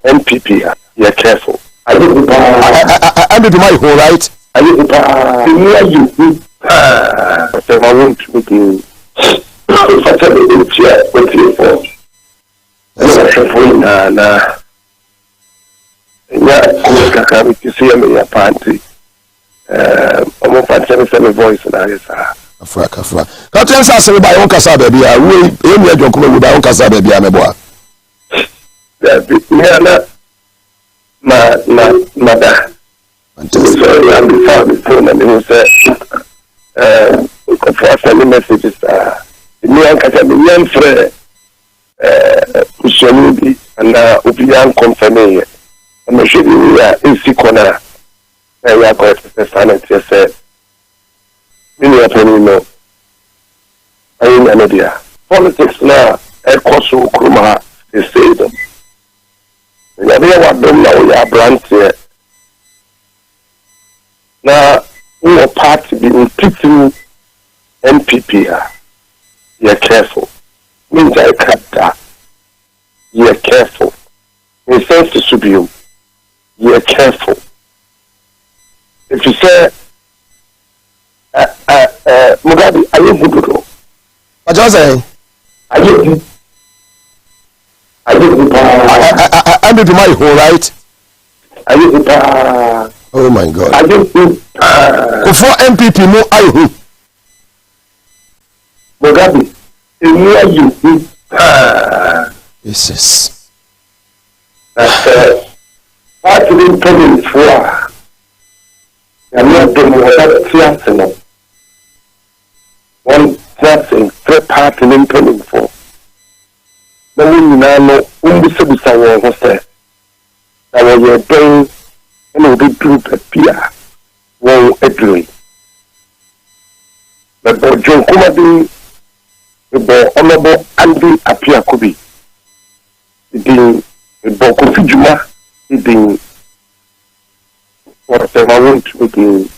MPP, you're careful. MPP my whole right. I won't with you. Voice Afra. Can't say by on Casa baby. We aim your come by on Casa baby. I'm a boy. Mother. Sorry, I'm the phone and he said, for sending messages. Me and Casa, me and Fred, Ushanibi, and Ubian company. I'm sure you are in Sikona. I are going to stand and say, many of you know, I am an idea. Politics now, a course of Kumah, they say them. And I don't know we are brands here. Now, we are party being teaching MPP. You're careful. Means I cut that. You're careful. In sense to Subiu, you're careful. If you say, Mugabe, are you good? What you say? Are you good? I'm with my whole right. Are you good? Oh my God. Are you good? For MPP, no, I who. Mugabe, are you good? Yes. That's what you put for. I'm not doing what that's one person, third party implementing for. No one now umbisubusa was there. That was your brain and will be group appear. Won't agree. But John Kumadi, the honorable Andy appear could be. The Bokofi Juma, the whatever I want with the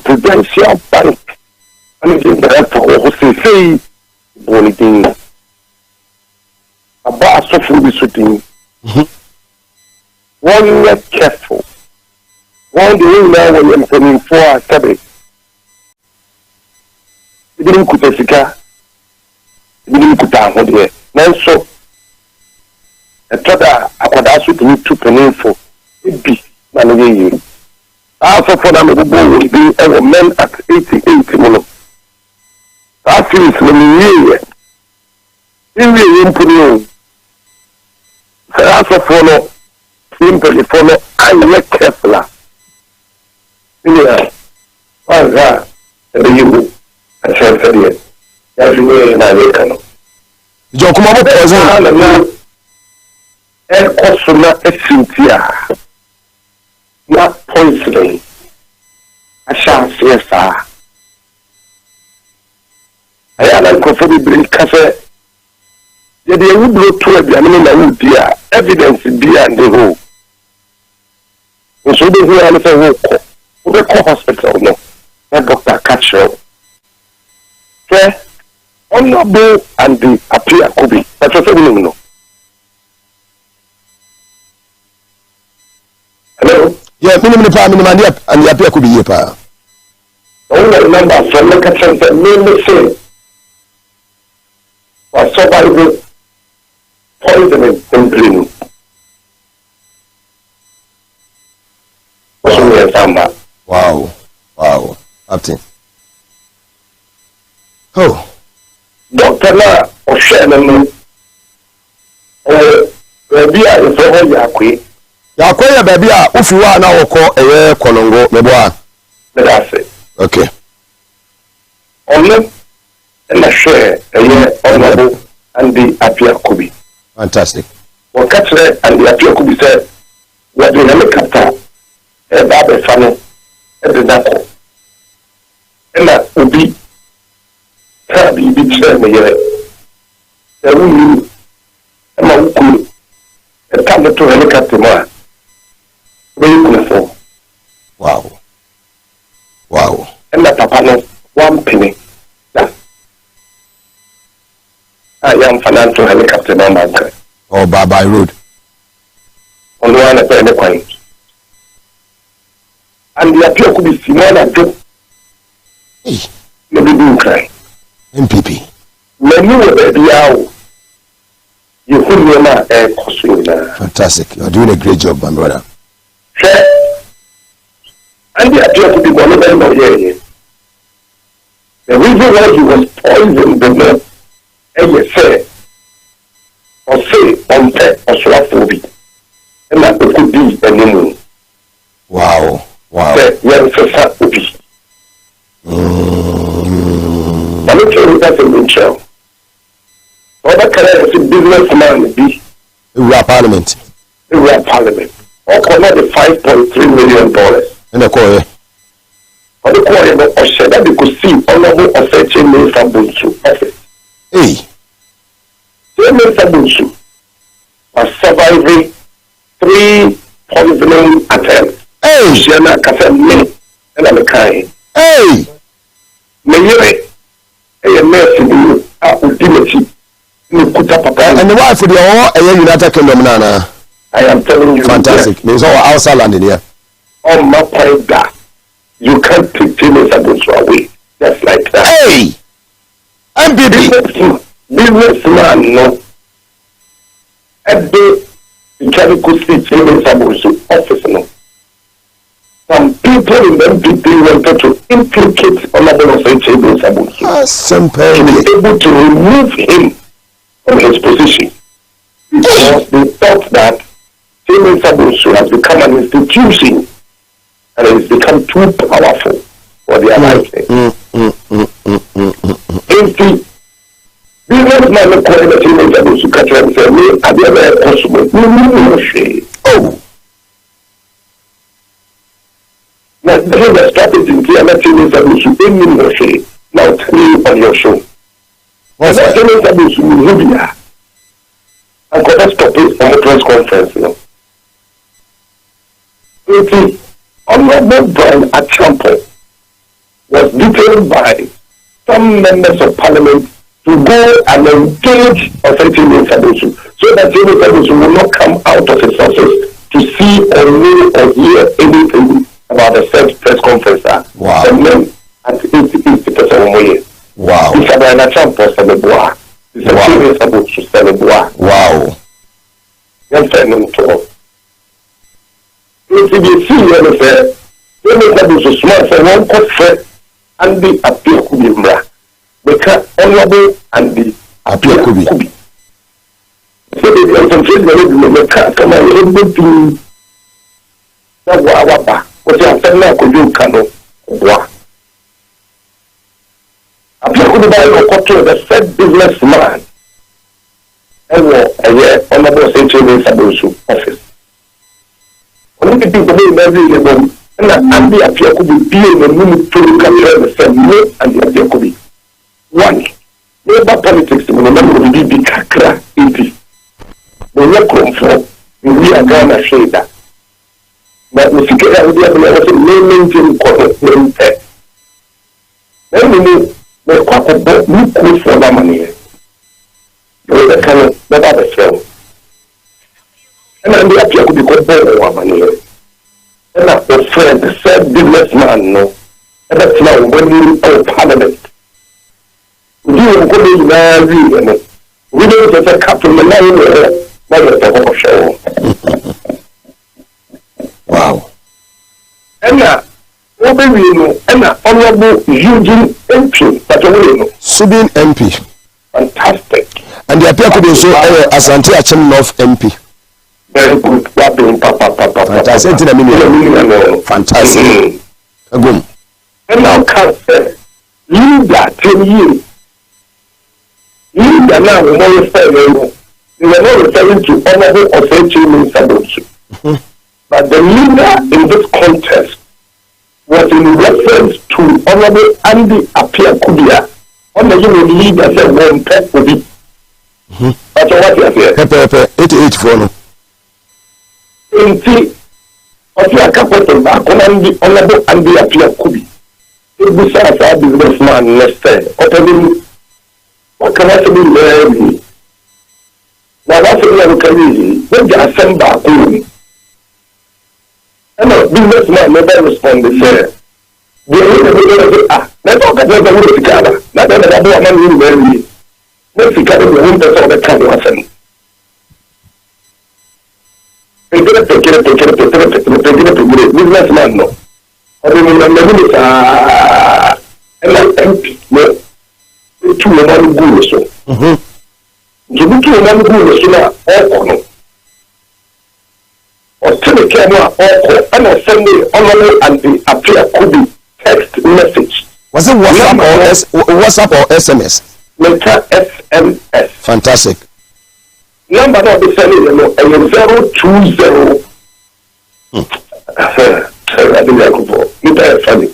Prudential Bank. And therefore, say, Bonnie, about so for this shooting. One year careful. One day now when I'm coming for a cabin. You didn't put a cigar. You didn't put down on here. Now, so I thought I could ask you to need 2 pennies for it be managing. After for them, will be a men at 88. I feel it's when you put in. Also follow, simply follow, and look careful. Yeah, all that, and you, I shall tell you. That's the way I make it. John Kumah, and also not a Cynthia, not poisoning. I shall say, sir. I am going to bring cafe. Yet they would go to a would dear evidence be and the whole. And so they will answer the hospital, no, that Dr. Catcher. Fair, honorable and the appear could be, but what's no. Hello? Yeah, minimum and the appear could be here. Only remember from the catcher that mainly say, or somebody poisoning and bleeding. Wow. Captain. Oh. Doctor na Ohene. Baby a ifo yakwe. Yakwe ya baby a ufiwa na woko eye kolongo meboa. That's it. Okay. Only na share eye honorable and the appear could be. Fantastic. Well, catch it and the appeal could be said, what the helicopter, a baby funnel, and the knuckle. And that would be, can't be chair me yet. There will be a man a time to helicopter man. Very good. Wow. And that papa 1 penny. I am financial helicopter man. Or by road. on the one at the coin. And the appeal could be Simona do. Maybe do cry. MPP. Many will be out. You could not a costume. Fantastic. You're doing a great job, my brother. And the appeal could be one of them. The reason why he was poisoned the milk, and you say, or say, on pet or swaphobi, and that could be a new. Wow. Yes, a obi. I'm not sure that's a good show. Other kind of businessman be a parliament. Or connect the $5.3 million. And a coin. For the coin of Sheda, they could see honorable offensive name from Bunchu office. Name from Bunchu was surviving 3 poisoning attempts. Shana Cafe me and I'm a kind. May a mercy ultimately. And the wife of the United Kingdom, Nana. I am telling you. Fantastic. There's all outside land in here. On my point that you can't take James Abunsu away. Just like that. MPP. Businessman, no. Every mechanical see James Abunsu office, no. Some people in the MPP wanted to implicate Honorable James Abunsu. To be able to remove him from his position. Because they thought that James Abunsu has become an institution and it's become too powerful for their liking. Businessman no call the James Abunsu catch and say, me, I never had possible. Oh! Now, this is the strategy in the James Abunsu in your shade. Now, tell me on your show. What's that? James Abunsu in Libya. I'm going to stop it on the press conference, you know. It Honorable Brian Agyapong was detailed by some members of parliament to go and engage Offensive Abunsu so that James Abunsu will not come out of his office to see or know or hear anything about the first press conference. Wow. The men at 80%. Wow. It's a Brian Agyapong Celeboa. It's a James Abunsu Celeboa. Wow. Yes, I know to. If you see what I say, when they have to smart for one cut and the appeal could be mra. Because honorable and the appeal could be. So they concentrate the car come and able to that wawaba. What you have said now could do cano. Wow. Appeal could be by your control, the said businessman. And honorable James Abunsu office. Only people in every level, and the appeal could be being the minute to capture the same way, and the appeal could be one. Labor politics, when the number will be the Kakra 80. The work from we are GhanaFirst that. But we figure out the other maintain corporate pay. Then we know the corporate look good for that money. The kind of the film. And then the appeal could be called Bawumia money. And that's the friend, the said businessman, no. And that's now when you are parliament. We don't go to the we don't get a captain, and now you're show. Wow. And now, what do we know? And now, honorable Eugene MP, but you know. Subin MP. Fantastic. And the appeal could be so Asante Achim North MP. Very good. Fantastic. Fantastic. And now, can't say, leader 10 years. Leader now, we know they were not referring to honorable Offensive Abunsu. But the leader in this contest was in reference to honorable Andy Apia Kubia. Honorable leader said, one pet will be. That's what you are here. 88 for no. Inti, Ofia Capital, honorable Andy Apia Kubi. If we say as a businessman, let's say, opening, what can I say? Now, what's the other career? When you assemble, businessman never respond the same. The let's talk about the word together. Not that I want to very. Let's see the winter of the kind of person. Businessman no. I mean, MP no. Two money good so. You do two money good so now all no. Or tell the camera or and send me honorable and the appear could be text message. Was it WhatsApp or SMS? Letter SMS. Fantastic. Number not the sending 020. I think I could funny.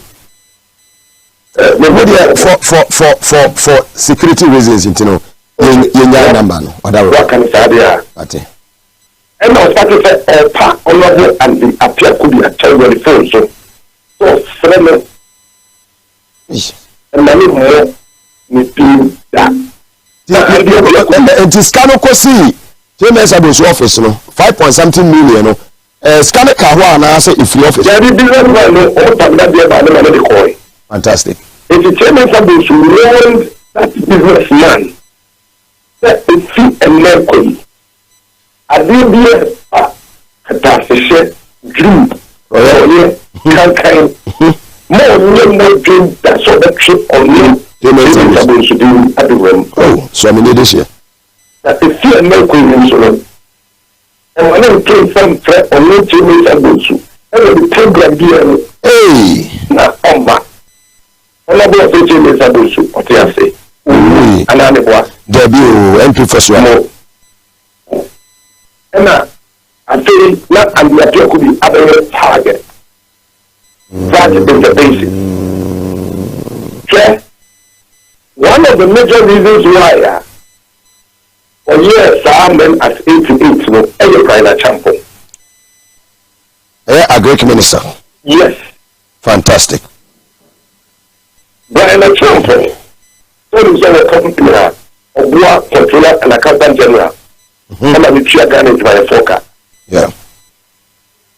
For security reasons, you know, your number no. What can I say? And I was starting to say, pack honorable and the appear could be a child on the phone. So friend, and many more with that. It is kind of cozy. James Abbo's office, no, 5.something million. Scanner Kahwa and I say if you office. Fantastic. If the James Abbo's warned that businessman, that is fit and mercury. I didn't be a dream. Kind. More dream that's all that trip on you. James Abbo's to do at the room. Oh, so I mean this year. That is fit and mercury in Solon. And when I came from Fred on no James Abbo's, and the program here, hey, now on back. And I bought the James Abbo's, what do you say? And I never debut entry for sure. And I say, not and the appeal could be other target. That is the basic. Okay? One of the major reasons why for years I men at 88 no any private champion. A great minister. Yes. Fantastic. Brian champion. So is a company of work controller and accountant general. And I'm sure Ghana is my forecast. Yeah.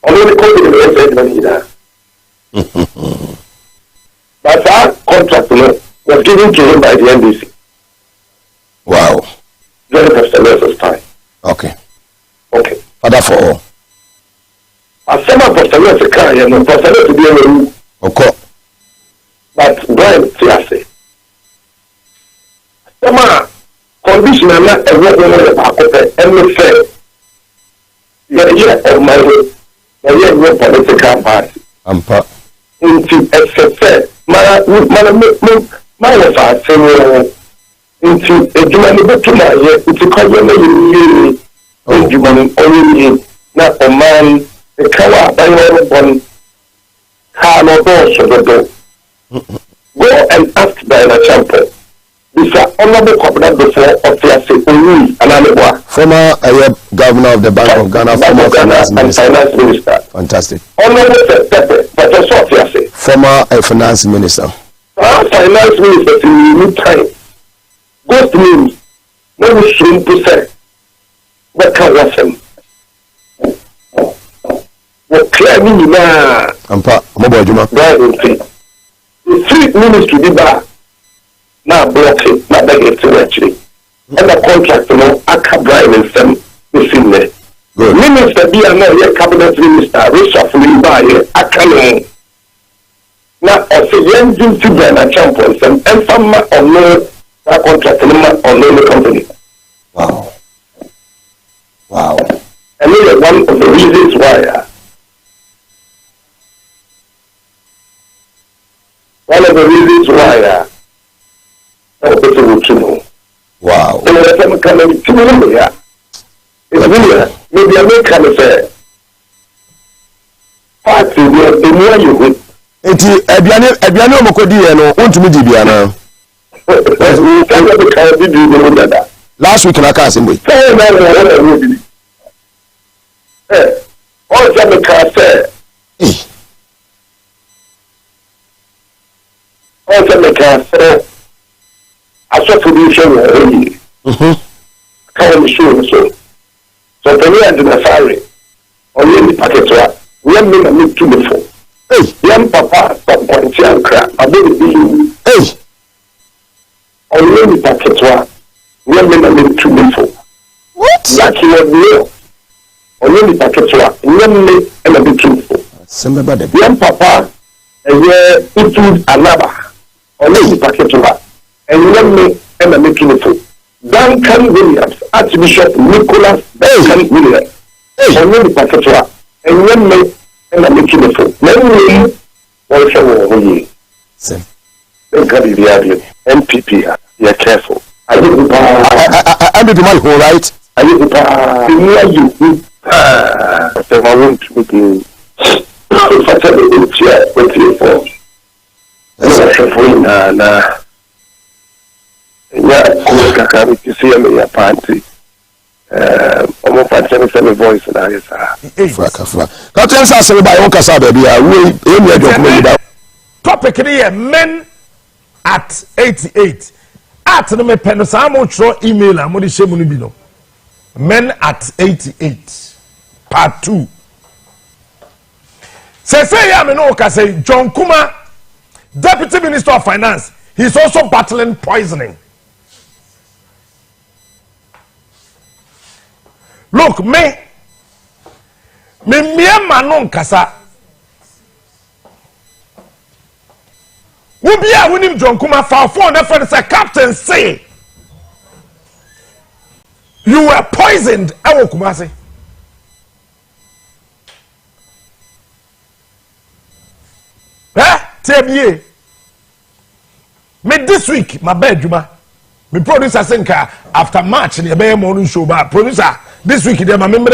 Only the company is money there. But our contract was given to him by the NDC. Wow. Very Pastor time. Okay. Okay. Father for all. As some of Pastor Lewis can, you know, Pastor Lewis to be able to. Okay. But Brian, seriously. Some condition and not a woman about and the fair. The year of my way, the year of political party. Into SFA, my was our senior into a human to my year, into Kajana, human only not a man, a color by one Carlo Bosch of the door. Go and ask by the champion. This is honorable covenant before of the former governor of the Bank of Ghana, former finance minister. Fantastic. Honorable but that's what you say. Former finance minister. Finance minister in new time. Go to me. No soon to say. What can was him? What clear me now? Ampa, mobile Juma. The three ministry did that. Now blocking, not begging to actually. And the contract, you know, I can drive in some missing there. Good. Minister be another cabinet minister, reshuffling by I can. Now, I say, young Jim Filla and champions and some or no contract or no company. Wow. Wow. And this is one of the reasons why. One of the reasons why. Wow. Maybe I make kind of say party where you would. Ebiane omokodi no ontumi di bia na. Last week na ka asemwe. All the car say. All the car say. I saw production already. Come on the show so. So the way I do the salary, only in the packet When me na to me for. Hey, young papa, top point crack. I believe. Hey, only packet one. When me na to me for. What? Like you are real. Only packet one. When me na to me for. Somebody. Young papa, and yeah, it would another. Only packet one. And when me na to me for. Duncan Williams, Archbishop Nicholas Duncan Williams. Only packet one. And when me na making it for. Let me also over Same. Don't carry the idea. MPP, you're careful. I think I'm the man who right. I think near you. So I want to make you. If I tell you, chair, what you for? That's a for na. Yeah, I'm to see me a party. I'm going to send a voice and I say, Captain Sassy by Uncle Sababy, we topic here men at 88. At no me penosamo tro email and modi shemuni bino. Men at 88. Part 2. Say ya me no say John Kumah, Deputy Minister of Finance, he's also battling poisoning. Look, me manon kasa. We be a winning John Kumah for phone. That friend said, Captain, say you were poisoned. Ewo Kumasi. Tell me, this week my bed, Juma. Me producer think after March in the Bay morning show, but producer. This week, they are my member.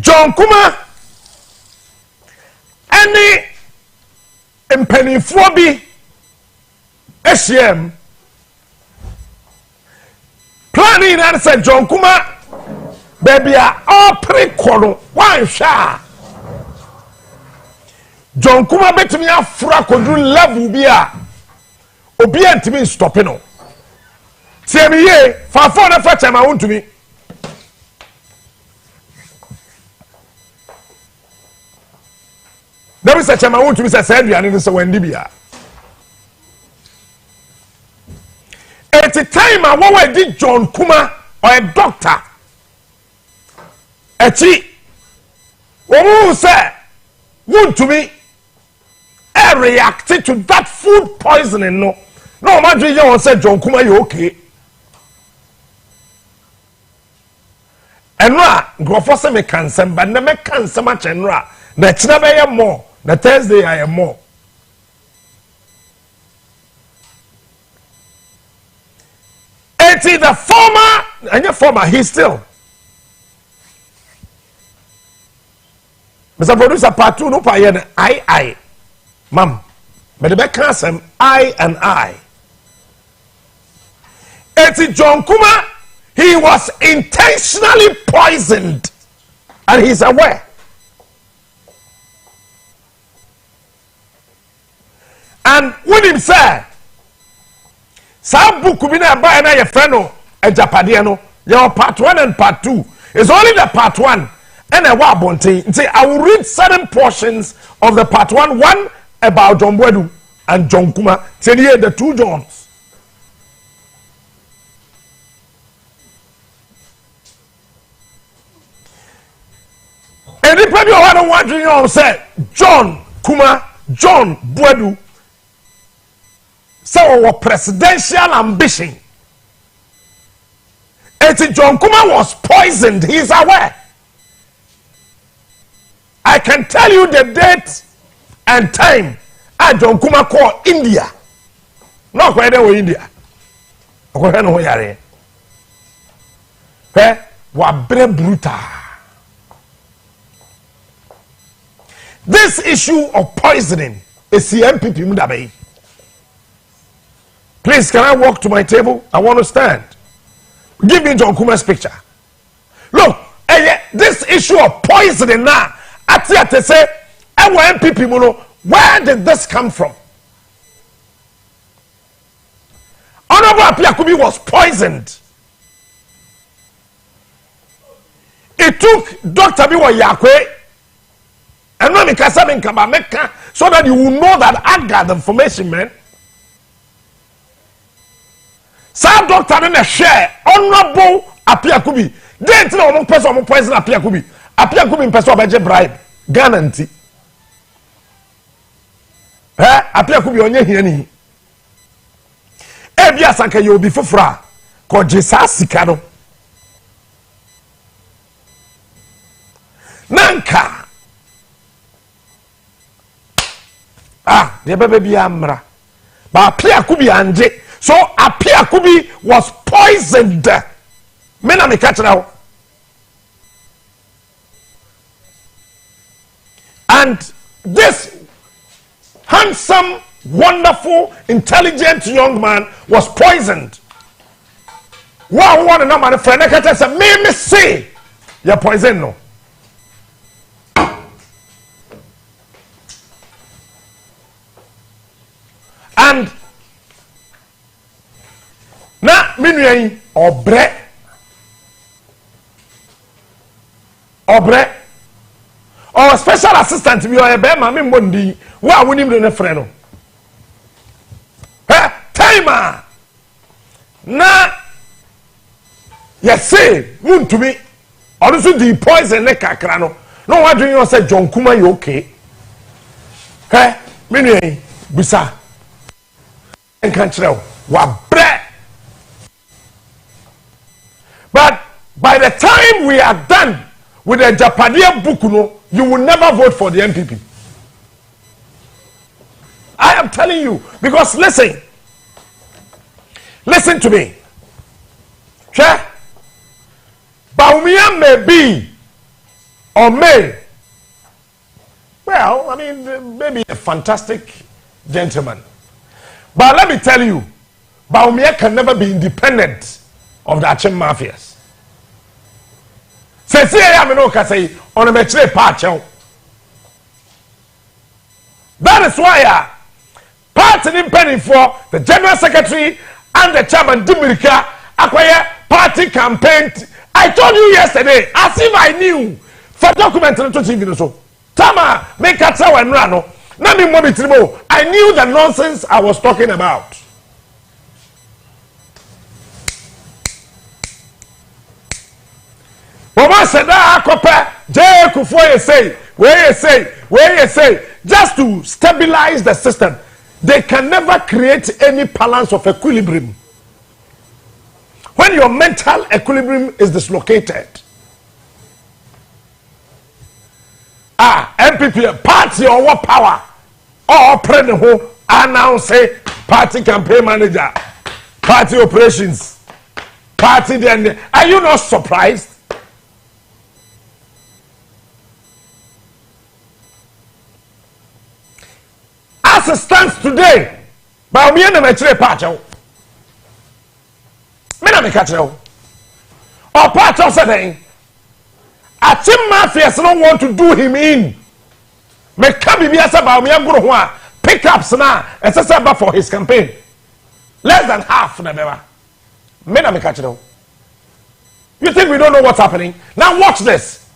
John Kumah, any impenny SCM planning and said John Kumah, baby, are all pre-quarter. Why, sha? John Kumah bet me a frack on do level be a obedient to me stopping. Say me ye, for the first time I want to me. There is a time I want to be said, and it is a Wendibia. At the time I want to did John Kumah or a doctor. A chi, who say, want to me, I reacted to that food poisoning. No, imagine you said John Kumah, you okay. Enra grofo se me cansem but na me cansem a chenra na china be more na Thursday I am more eti the former and your former he's still Mr. Producer part 2 no pa yen I mam me de be cansem I and I eti John Kumah. He was intentionally poisoned and he's aware. And when him said, Sabu Kubina buy na your friend Ajapadiano, your part 1 and part 2. It's only the part 1 and a wabonte. Say I will read certain portions of the part 1 about John Bwedu and John Kumah. Say here the 2 Johns. And the people who are wondering on say John Kumah, John Bwedu, so our presidential ambition. And John Kumah was poisoned. He is aware. I can tell you the date and time. And John Kumah called India. Not quite there India. Wabre brutal. This issue of poisoning is the MPP Mudabe. Please, can I walk to my table? I want to stand. Give me John Kumah's picture. Look, this issue of poisoning now, I say, MPP, where did this come from? Honorable Apiakubi was poisoned. It took Dr. Biwa Yakwe and when Meka so that you will know that I got the information, man. Some doctor in a share honorable Apia Kubi. Then tell one person on poison Apia Kubi. Apia Kubi in person by bribe. Guarantee. Apia Kubi on your hearing. Ebia Sanka you be for fra. Ko Jesa Sikano. Nanka. The baby amra. But Apia Kubi anje. So Apia Kubi was poisoned. Men are catch now. And this handsome, wonderful, intelligent young man was poisoned. Wow, one and my friend, I can say, me say, you're poison no. And na minuye obre or special assistant bi o be ma me mbondi wa wonim de ne frɛ no timer na say muntumi or so the poison ne kakra no no wa dwen you say John Kumah you okay minuye bisa enkan kyerɛ wa bre. But by the time we are done with the Japadia Bukuno, you will never vote for the MPP. I am telling you, because listen to me. Sure? Bawumia may be or may, well, I mean, maybe a fantastic gentleman. But let me tell you, Bawumia can never be independent of the Achim mafias. Say, I am no say on a metre patch. That is why party in penny for the general secretary and the chairman Dimirika acquire party campaign. I told you yesterday, as if I knew for documentary to TV so. Tama make a tower and run. I knew the nonsense I was talking about. Mama said that where you say, just to stabilize the system. They can never create any balance of equilibrium. When your mental equilibrium is dislocated. MPP party or what power or president who announce party campaign manager, party operations, party then. Are you not surprised? As it stands today, Bawumia na metre patch o. Me na me catch o. Or patch o say Achim mafias don't want to do him in. Me ka bibia say Bawumia guru ho a pickups na esesa for his campaign. Less than half na beba. Me na me catch o. You think we don't know what's happening? Now watch this.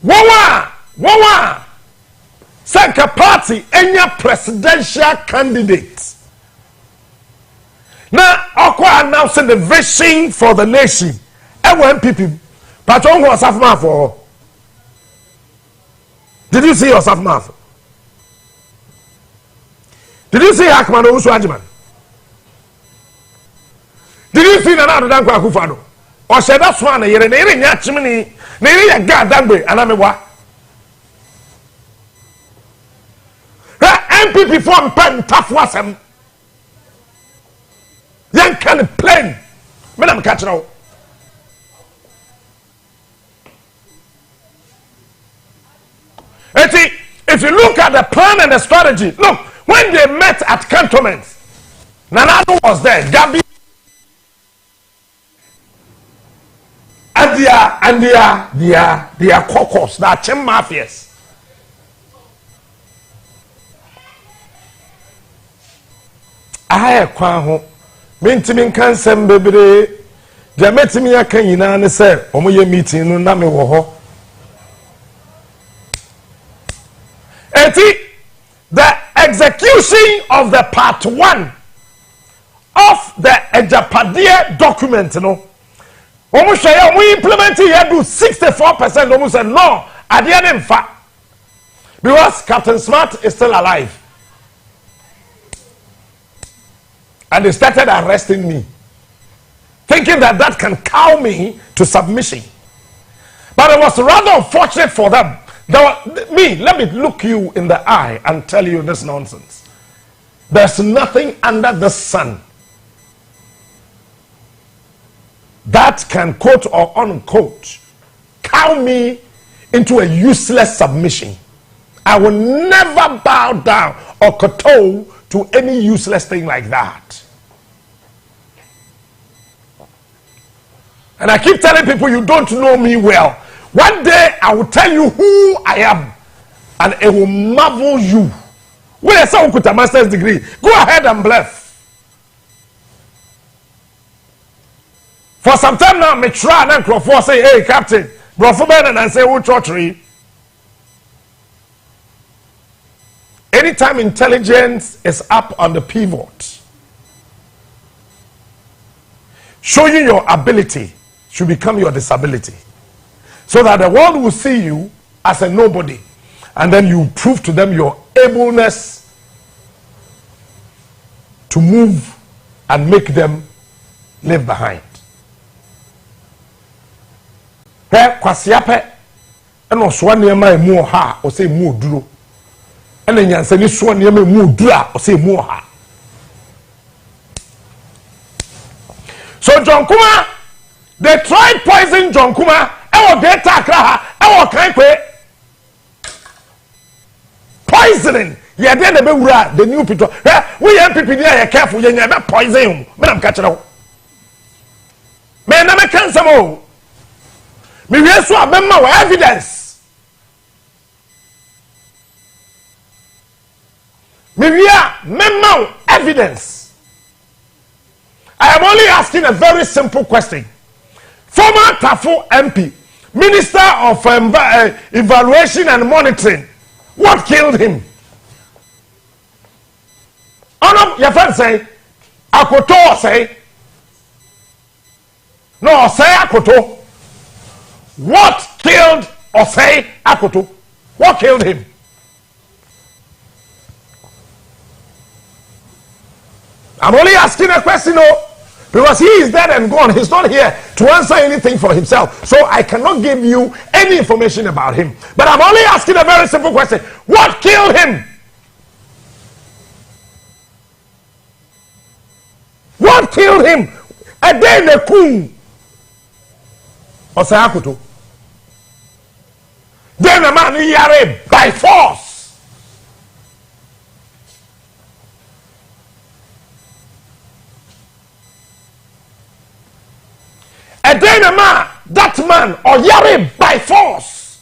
Wawa. Sanka party any presidential candidate. Now, Okwa announcing the vision for the nation. MPP. Patron was half for. Did you see yourself, Martha? Did you see Hakman Owusu Ajiman? Did you see Nana Dankwa Akufo-Addo? Or said that's one yere na ire nya chimini na ire ya ga dangbe anamewa. MPP form pen tough wasem. Yan can plain. Madam catch now. If you look at the plan and the strategy, look, when they met at cantonments, Nanado was there, Gabi and their caucus, the Achim mafias. I kwan ho mintimin kansem bebre The metimi aka nyina ne say omoye meeting no na me wo ho. The execution of the part 1 of the Agyapong document, almost we implement here do 64%. Almost said no, I didn't fact because Captain Smart is still alive, and they started arresting me, thinking that can cow me to submission. But it was rather unfortunate for them. Let me look you in the eye and tell you this nonsense. There's nothing under the sun that can quote or unquote cow me into a useless submission. I will never bow down or kowtow to any useless thing like that. And I keep telling people, you don't know me well. One day I will tell you who I am, and it will marvel you. When I say with a master's degree, go ahead and bluff. For some time now, me try and Crawford say, "Hey, Captain, bro, for Ben," and I say, "Who church?" Anytime intelligence is up on the pivot, showing your ability should become your disability. So that the world will see you as a nobody. And then you prove to them your ableness to move and make them leave behind. Kwasiape eno so niema emu ha o se mu oduro. Ene nyanse ni so niema emu oduro o se mu ha. So John Kumah, they tried poison John Kumah. Deäth poisoning. Yeah, then the new people. We young people are careful. You never poison. I'm catching up. Man, I'm a cancer. Me we so remember evidence. Me we remember evidence. I am only asking a very simple question. Former Tafo MP, Minister of Evaluation and Monitoring, what killed him? Your friend say, Akoto say, no, say Akoto. What killed Osei Akoto? What killed him? I'm only asking a question, because he is dead and gone. He's not here to answer anything for himself. So I cannot give you any information about him. But I'm only asking a very simple question. What killed him? What killed him? A day the king. Osei Akoto. Then a man yare by force. A then a man, that man, or yare by force.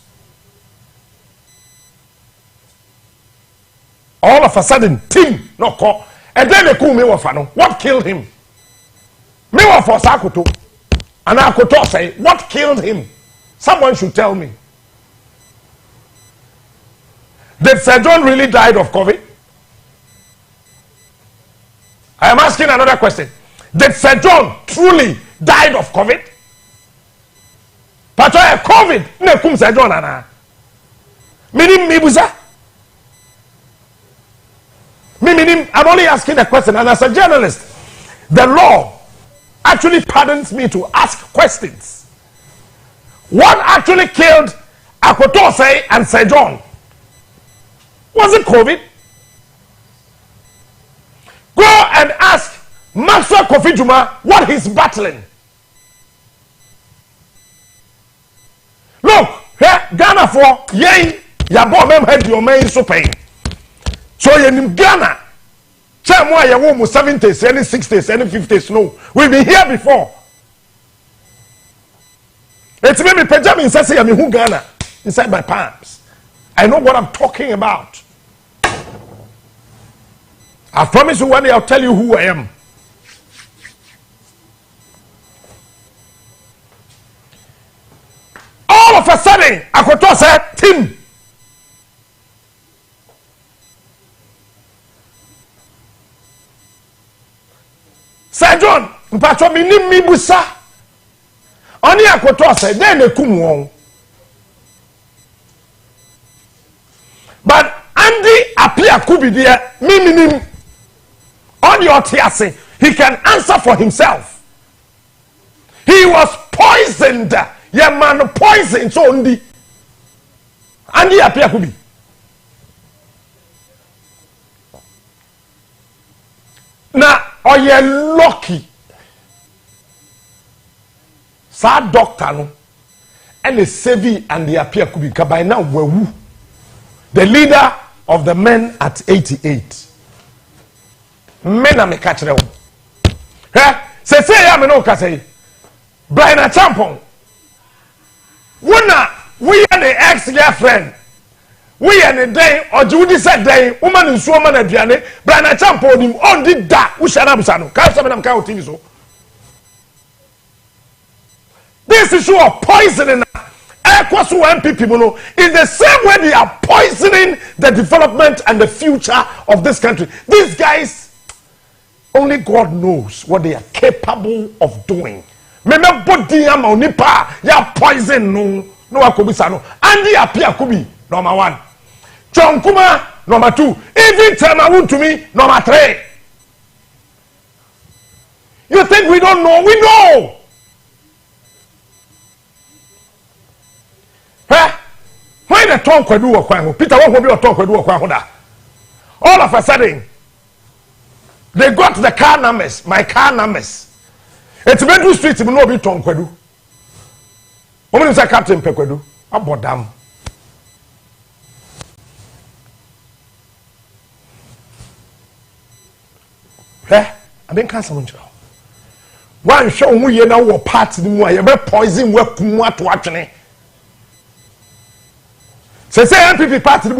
All of a sudden, team, no call. And then they call me wafano. What killed him? Me wafo Akoto. And Akoto say, what killed him? Someone should tell me. Did Sir John really died of COVID? I am asking another question. Did Sir John truly died of COVID? But COVID, ne kum Sir John ana. Minim mibuza. I'm only asking a question, and as a journalist, the law actually pardons me to ask questions. What actually killed Akoto and Sir John? Was it COVID? Go and ask Maxwell Kofi Juma what he's battling. Look, here, Ghana for yay, yabo mem head your main so pain. So in Ghana, tell more your woman 70s, any 60s, any 50s. No, we've been here before. It's maybe Benjamin says, I mean, who Ghana inside my palms. I know what I'm talking about. I promise you one day I'll tell you who I am. a sudden akoto say team Sir John mpacho mi ni mi busa oni akoto say den ekum won but Andy appear could be there meaning on your tiase he can answer for himself. He was poisoned. Yeah, man, poisoned so only. Andy appear could be. Now, are you lucky? Sad doctor no, and the Sevi and the appear could be by now were the leader of the men at 88. Men are me catch them. Say ya me no say. Brian Agyapong. We are the ex-girlfriend. We are the day or Judy said day, woman in woman at Diane, Brian Agyapong him on did that. We shall have some. Can't some of them count TV so. This issue of poisoning people is the same way they are poisoning the development and the future of this country. These guys, only God knows what they are capable of doing. Remember, body nipa ya poison no akobisa no. Andy appear kubi number 1. John Kumah number 2. Even Temawu to me number 3. You think we don't know? We know. When the tongue could do a quang, Peter won't be a tongue could do a quang. All of a sudden, they got the car numbers, my car numbers. It's Bedroom Street, will not be tongue could do. Woman is a Captain Pequedu, about damn. I didn't cancel one show we now part of the more, you poison work Kumah to watching. Say MPP party the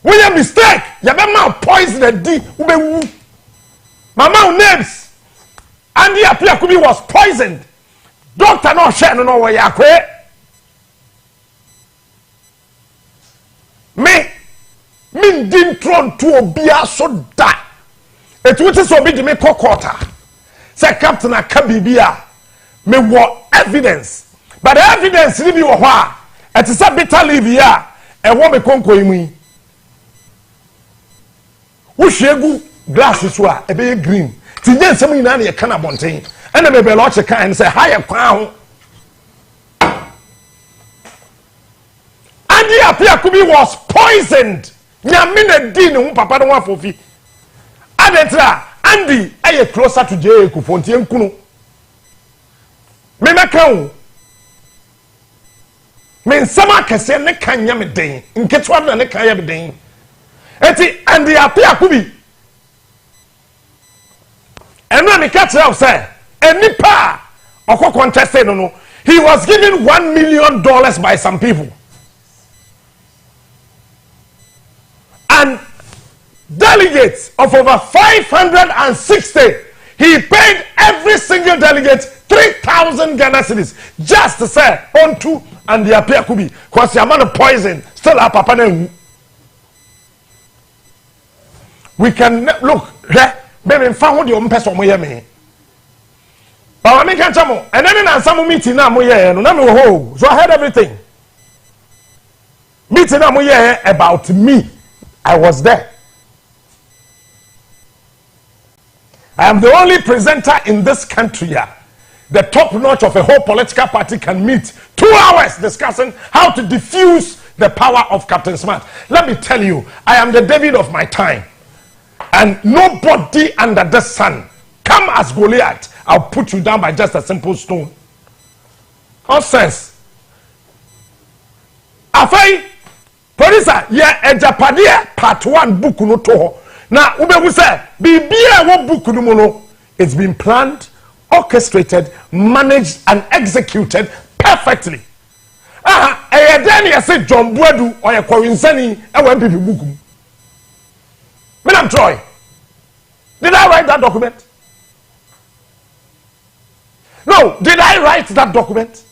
we a mistake. You better poison the D. Mama names. Andy appear to be was poisoned. Doctor no share no way yakwe. Me din tron to obia so da. It would so be me quarter. Say Captain Akabibia. Me what evidence. But the evidence leave you a it is a bitter leave here. And what me conquer me. Who shegu glasses were a bit green. Tijen some in any kind of mountain. And I may watch a kind and say, higher crown. Andy appear to be was poisoned. Nyamine din papa don't want for fee. Adentra Andy aye closer to J. Kufonti Kuno. Me makau. Men sama kese ne kanya me den nketwa na ne kanya me den eti and the apia kubi eno me catch out say enipa okọ contest no he was given $1 million by some people and delegates of over 560 he paid every single delegate 3,000 Ghana cedis just to say on to and the appear could be because the amount of poison still up upon we can look baby found your person me but I make a and then some meeting now so I heard everything meeting now about me. I was there. I am the only presenter in this country here. The top notch of a whole political party can meet 2 hours discussing how to diffuse the power of Captain Smart. Let me tell you, I am the David of my time. And nobody under the sun, come as Goliath, I'll put you down by just a simple stone. Nonsense. Afai, producer, yeah, Ejapadia part 1 book no toho. Now, ube say, Bibia what book no mono. It's been planned, orchestrated, managed, and executed perfectly. Then you say John Buedu or a Coinsani and when people book. Madam Troy, did I write that document? No, did I write that document?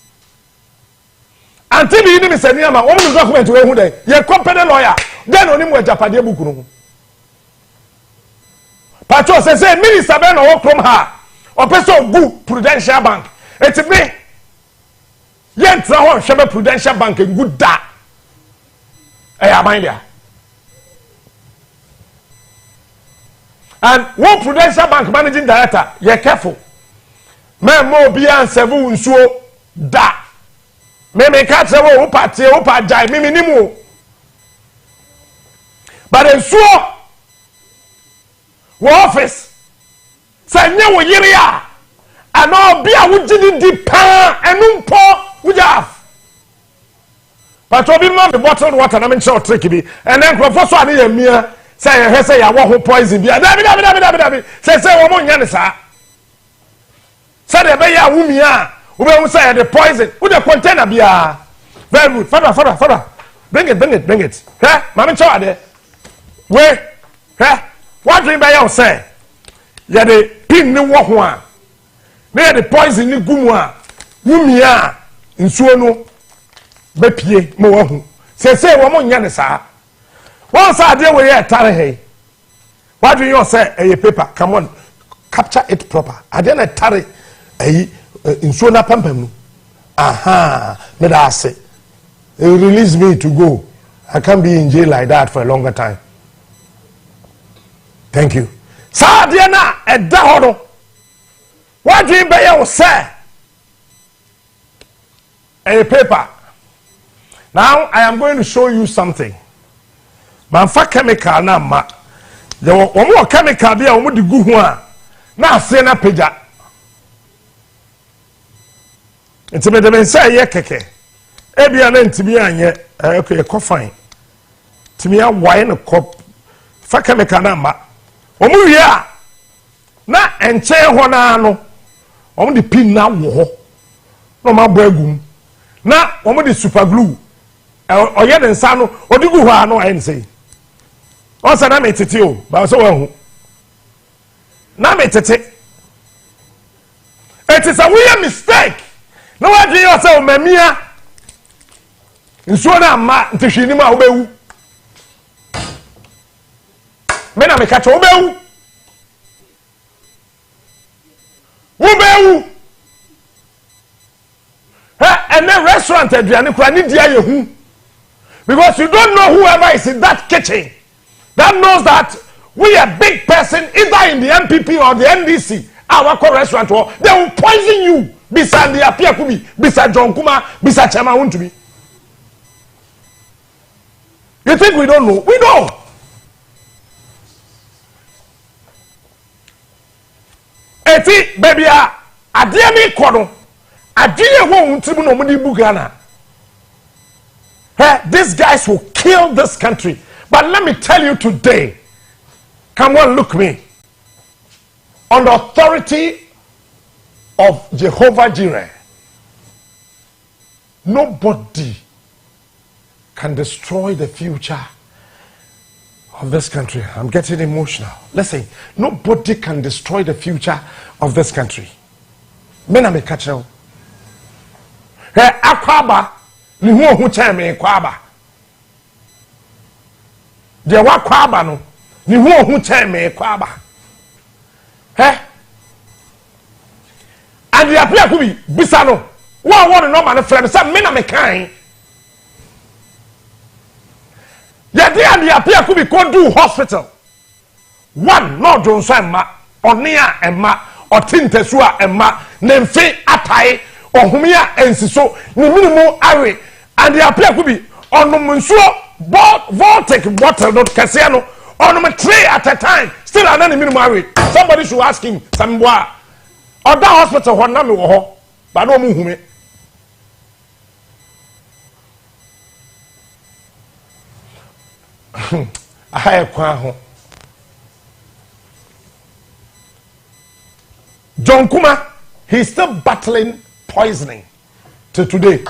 until bi ni me sani ama wo mu document we hu dey ye company lawyer then oni mu ajapade buku no patro say minister be no wo krom ha opeso gu Prudential Bank eti me ye ntra ho hwebe Prudential Bank good da aman dia and one Prudential Bank managing director you careful me mo bi an sevu nsuo da me catch wo party wo pa jai me nimu but nsuo wo office sanya wo yiri a ana obi a wo gidi di pa enu mpo wo jaf but obi ma be bottled water na me nche o trick bi and then crofo so ani yamia say ya wo ho poison bi dabi say wo mo nya ne sa say de be ya wumia wo be hu say the poison wo the container bia very good father bring it eh ma me nche ade we eh what dream by you say ya de pin ni wo ho a me the poison ni gumu a wumia nsuo no be pie mo wo hu say wo mo nya ne sa once I deal with it, tarry. What do you say? A paper, come on, capture it proper. I didn't tarry a insuna pampem. Aha, let us say, release me to go. I can't be in jail like that for a longer time. Thank you. Sadiana, a dahoro. What do you say? A paper. Now I am going to show you something. Manfa chemical na ma ye wo chemical bia wo di gu ho a na ase na peja ntime de ben say ye keke e bia na ntimi anye e ko fine timi ya wine no kop fa chemical na ma wo mu wi a na enche ho na no wo di pin na wo ho no ma bo agum na wo di super glue oye den sa no odi gu ho a no ayi say on sa na me tete o ba so wan hu na me tete it is a weird mistake no what do you say o mamia nsuo na ma ntehwini ma obewu me na me ka che obewu and then restaurant aduane kura ni dia ye hu because you don't know whoever is in that kitchen that knows that we a big person either in the MPP or the NDC our restaurant they will poison you beside the apia kubi beside John Kumah beside Chama want to be. You think we don't know? We know. Eti baby adie mi kono adie ho ntimu no mo di bugana. Hey, these guys will kill this country. But let me tell you today, come on, look me. On the authority of Jehovah Jireh, nobody can destroy the future of this country. I'm getting emotional. Listen, nobody can destroy the future of this country. Men are catch now. Hey, akwaba, ni hu cheme kwaba. De wa kwaba no ni hu cheme kwaba. Hey, and the apia kubi bisa no. One no man friend say men are kind. Yadi and the apia could be go do hospital. One no Johnson emma, or near emma, or tintesua emma, nemfe atai, or humia ensiso, ni minimum are, and the apia could be on the munsuo, voltic bottle, not Cassiano, on a tray at a time, still an minimum are. Somebody should ask him some bois. Or that hospital, one name or but no muhume. I have John Kumah, he's still battling poisoning till today.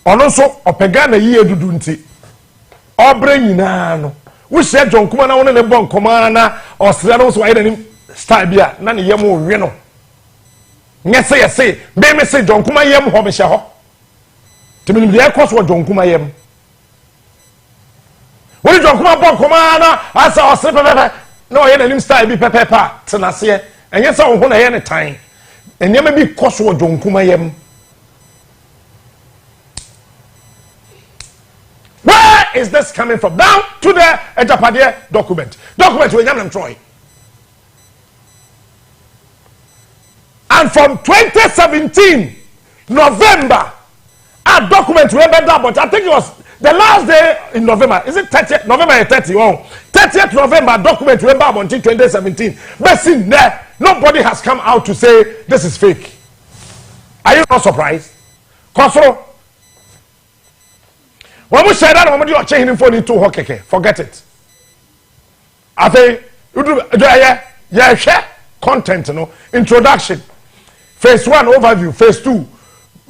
Also, opegana ye dudunti. Obre nyina no. We say John Kumah na wona le bon komana or srano so ayda ni style bia na ne yem we no. Nyese yese, be me say John Kumah yem ho be hye ho. Timini de ekos wo John Kumah yem. When John Kumah bon Kumah na asa o se pepe. No ye na nim style bi pepe pa tenase. Enye se wo ho na ye ne tan. Enye ma bi kos wo John Kumah yem. Where is this coming from? Down to the Agyapong document. Document we nyam Troy. And from 2017 November, a document we but I think it was the last day in November. Is it 30th November 30? Oh, 30th November document we until 2017. But since there, nobody has come out to say this is fake. Are you not surprised? Kosoro. When we say that, when we are changing phone into Hokeke, forget it. I think you do share content, you know, introduction, phase 1 overview, phase 2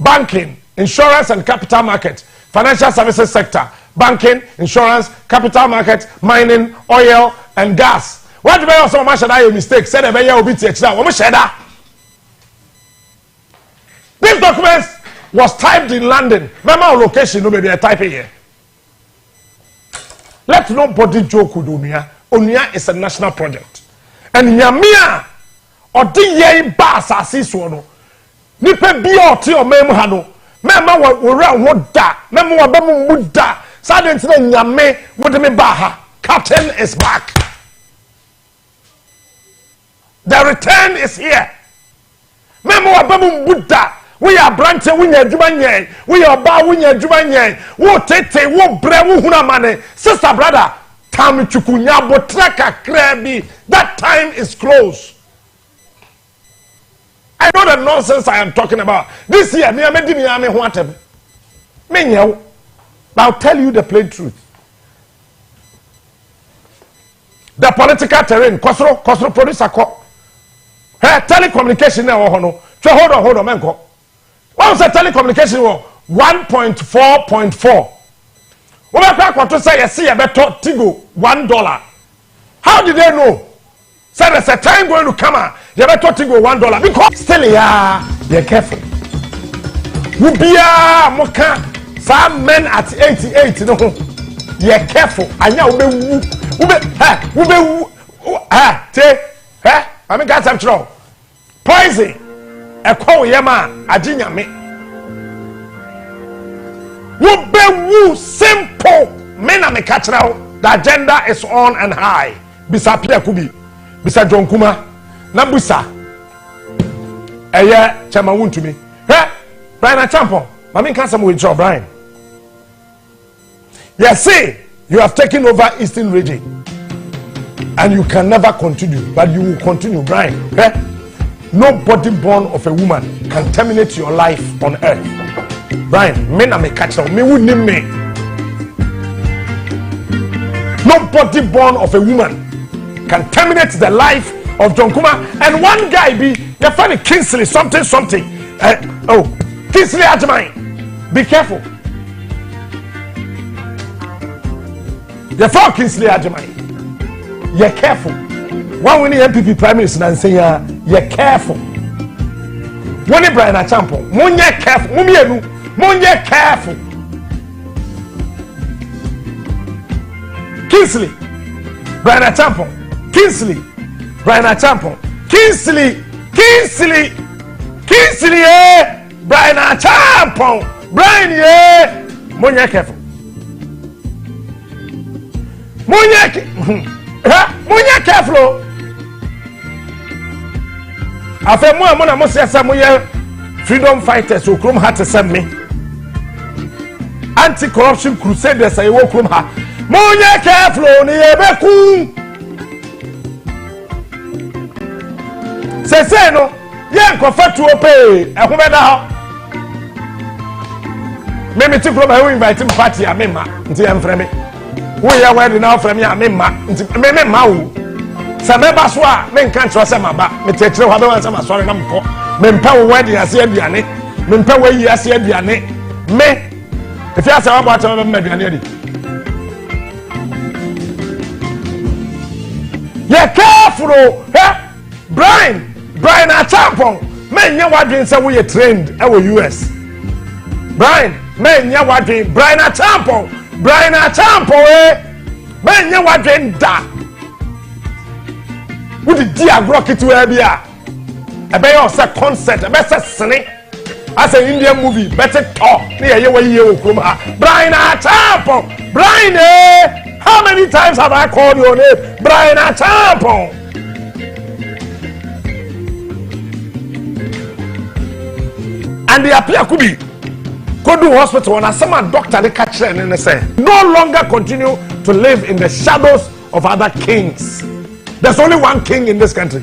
banking, insurance and capital market, financial services sector, banking, insurance, capital market, mining, oil and gas. What do you also mention that you mistake? Say the way will be teach now. What share that? This document was typed in London. Remember location, no maybe I type it here. Let nobody joke with Onuya. Onuya is a national project. And Nyamia or DA Bass Asiswono. Nipe Bio Tio Memhano. Mema what da. Mema Bamu Muda. Silence Nyame with me Baha. Captain is back. The return is here. Mema Bamu Buddha. We are branching, we are Jubanye, we are Ba, we are Jubanye, wo tete, wo bre, wo hunamane. Sister, brother, Tam Chukunya, Botraka, Krebi, that time is close. I know the nonsense I am talking about. This year, me, whatever. Me, I'll tell you the plain truth. The political terrain, Kosro producer, telecommunication, hold on, man. What was the telecommunication war? 1.4.4. What about to say? I see a better Tigo $1. How did they know? Said there's a time going to come out. You better Tigo $1 because still you're careful. Ubia Moka, some men at 88. No, you're careful. I know I mean, guys, I'm true. Poison. A call yama ajinya me. Woo simple men me catch now. The agenda is on and high. Bisa Pia Kubi, Bisa John Kumah, Nabusa. Eye chama wun to me. Hey, Brian Agyapong. Mami can't some with your Brian. Yes, see, you have taken over Eastern region, and you can never continue, but you will continue, Brian. Hey? Nobody born of a woman can terminate your life on earth. Brian, men are me catch me wouldn't name me. Nobody born of a woman can terminate the life of John Kumah. And one guy be your funny Kingsley something. Kingsley Ajamai. Be careful. Your father Kingsley Ajamai. You're careful. One winning MPP Prime Minister and say you're careful. One Brian Agyapong, Munye careful, Munye careful. Kingsley, Brian Agyapong, Kingsley, Brian Agyapong, Kingsley, Brian Agyapong, Brian Munye careful. Munye careful. Afe mo amona mo siasa mo ye freedom fighters o krom ha te send me anti corruption crusaders ayi wo krom ha mo nye careful ni e be ku se no ye nkofa tuo pe e ho be da ho me ti krom ha we invite me party amema nti em frɛ me wo ye we na frɛ me amema nti me ma wo Sameba swa men kan tro se maba me tekire wa be wan sama sori na mko me mpa wo wadi ase aduane me mpa wo yi ase aduane me if ya se wa ba ta me aduane adi ye careful Brian Agyapong men nya wadwen se wo ye trained e wo US Brian menya wadwen Brian Agyapong menya wadwen da wudi di agro kitwa bia ebe yo say concert ebe say sene as an Indian movie better talk na ye wayi o Kumah Brian Agyapong Brian how many times have I called your name Brian Agyapong and the appear could be Kodu hospital and some doctor they catch them and they say no longer continue to live in the shadows of other kings. There's only one king in this country.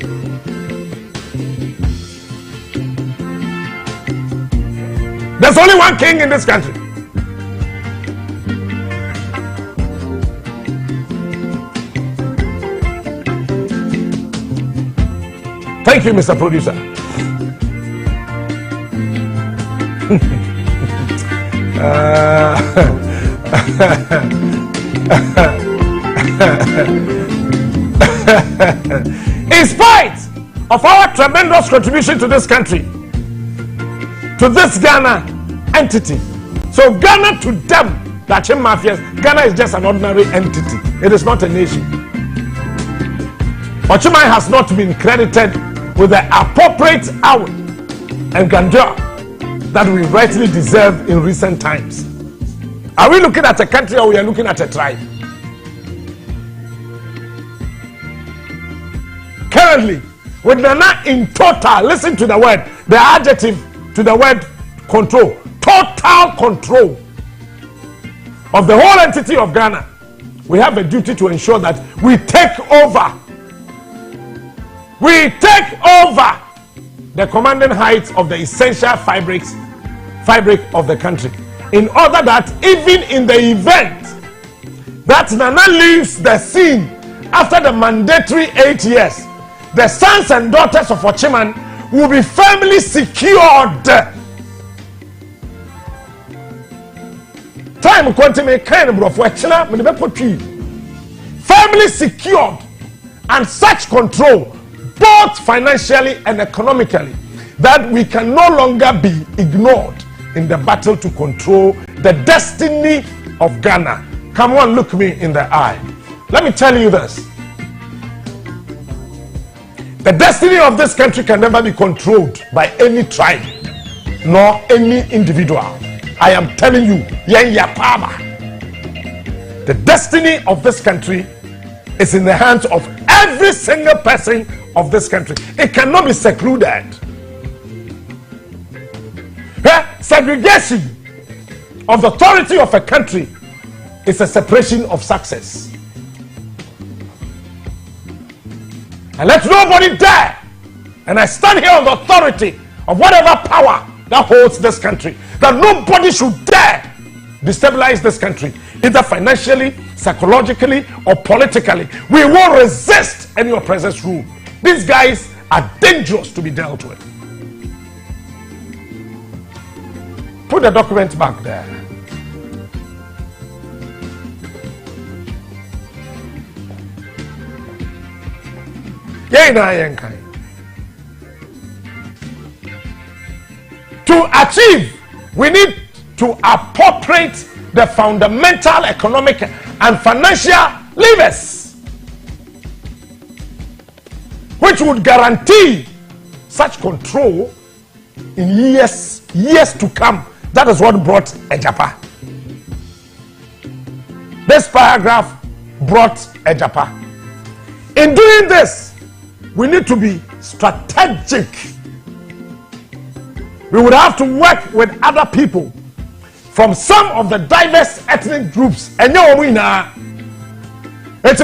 There's only one king in this country. Thank you, Mr. Producer. In spite of our tremendous contribution to this country, to this Ghana entity, so Ghana to them, the Achim mafias, Ghana is just an ordinary entity. It is not a nation. Ochimai has not been credited with the appropriate award and grandeur that we rightly deserve in recent times. Are we looking at a country or we are looking at a tribe? Currently, with Nana in total, listen to the word, the adjective to the word control, total control of the whole entity of Ghana, we have a duty to ensure that we take over. We take over the commanding heights of the essential fabric of the country, in order that even in the event that Nana leaves the scene after the mandatory 8 years, the sons and daughters of Ochiman will be firmly secured. Time quantum kind of firmly secured, and such control, both financially and economically, that we can no longer be ignored in the battle to control the destiny of Ghana. Come on, look me in the eye. Let me tell you this. The destiny of this country can never be controlled by any tribe nor any individual. I am telling you, the destiny of this country is in the hands of every single person of this country. It cannot be secluded. Segregation of the authority of a country is a separation of success. And let nobody dare, and I stand here on the authority of whatever power that holds this country, that nobody should dare destabilize this country, either financially, psychologically, or politically. We will resist any oppressor's rule. These guys are dangerous to be dealt with. Put the document back there. To achieve, we need to appropriate the fundamental economic and financial levers which would guarantee such control in years to come. That is what brought Ejapa. This paragraph brought Ejapa. In doing this, we need to be strategic. We would have to work with other people from some of the diverse ethnic groups. And you know, it's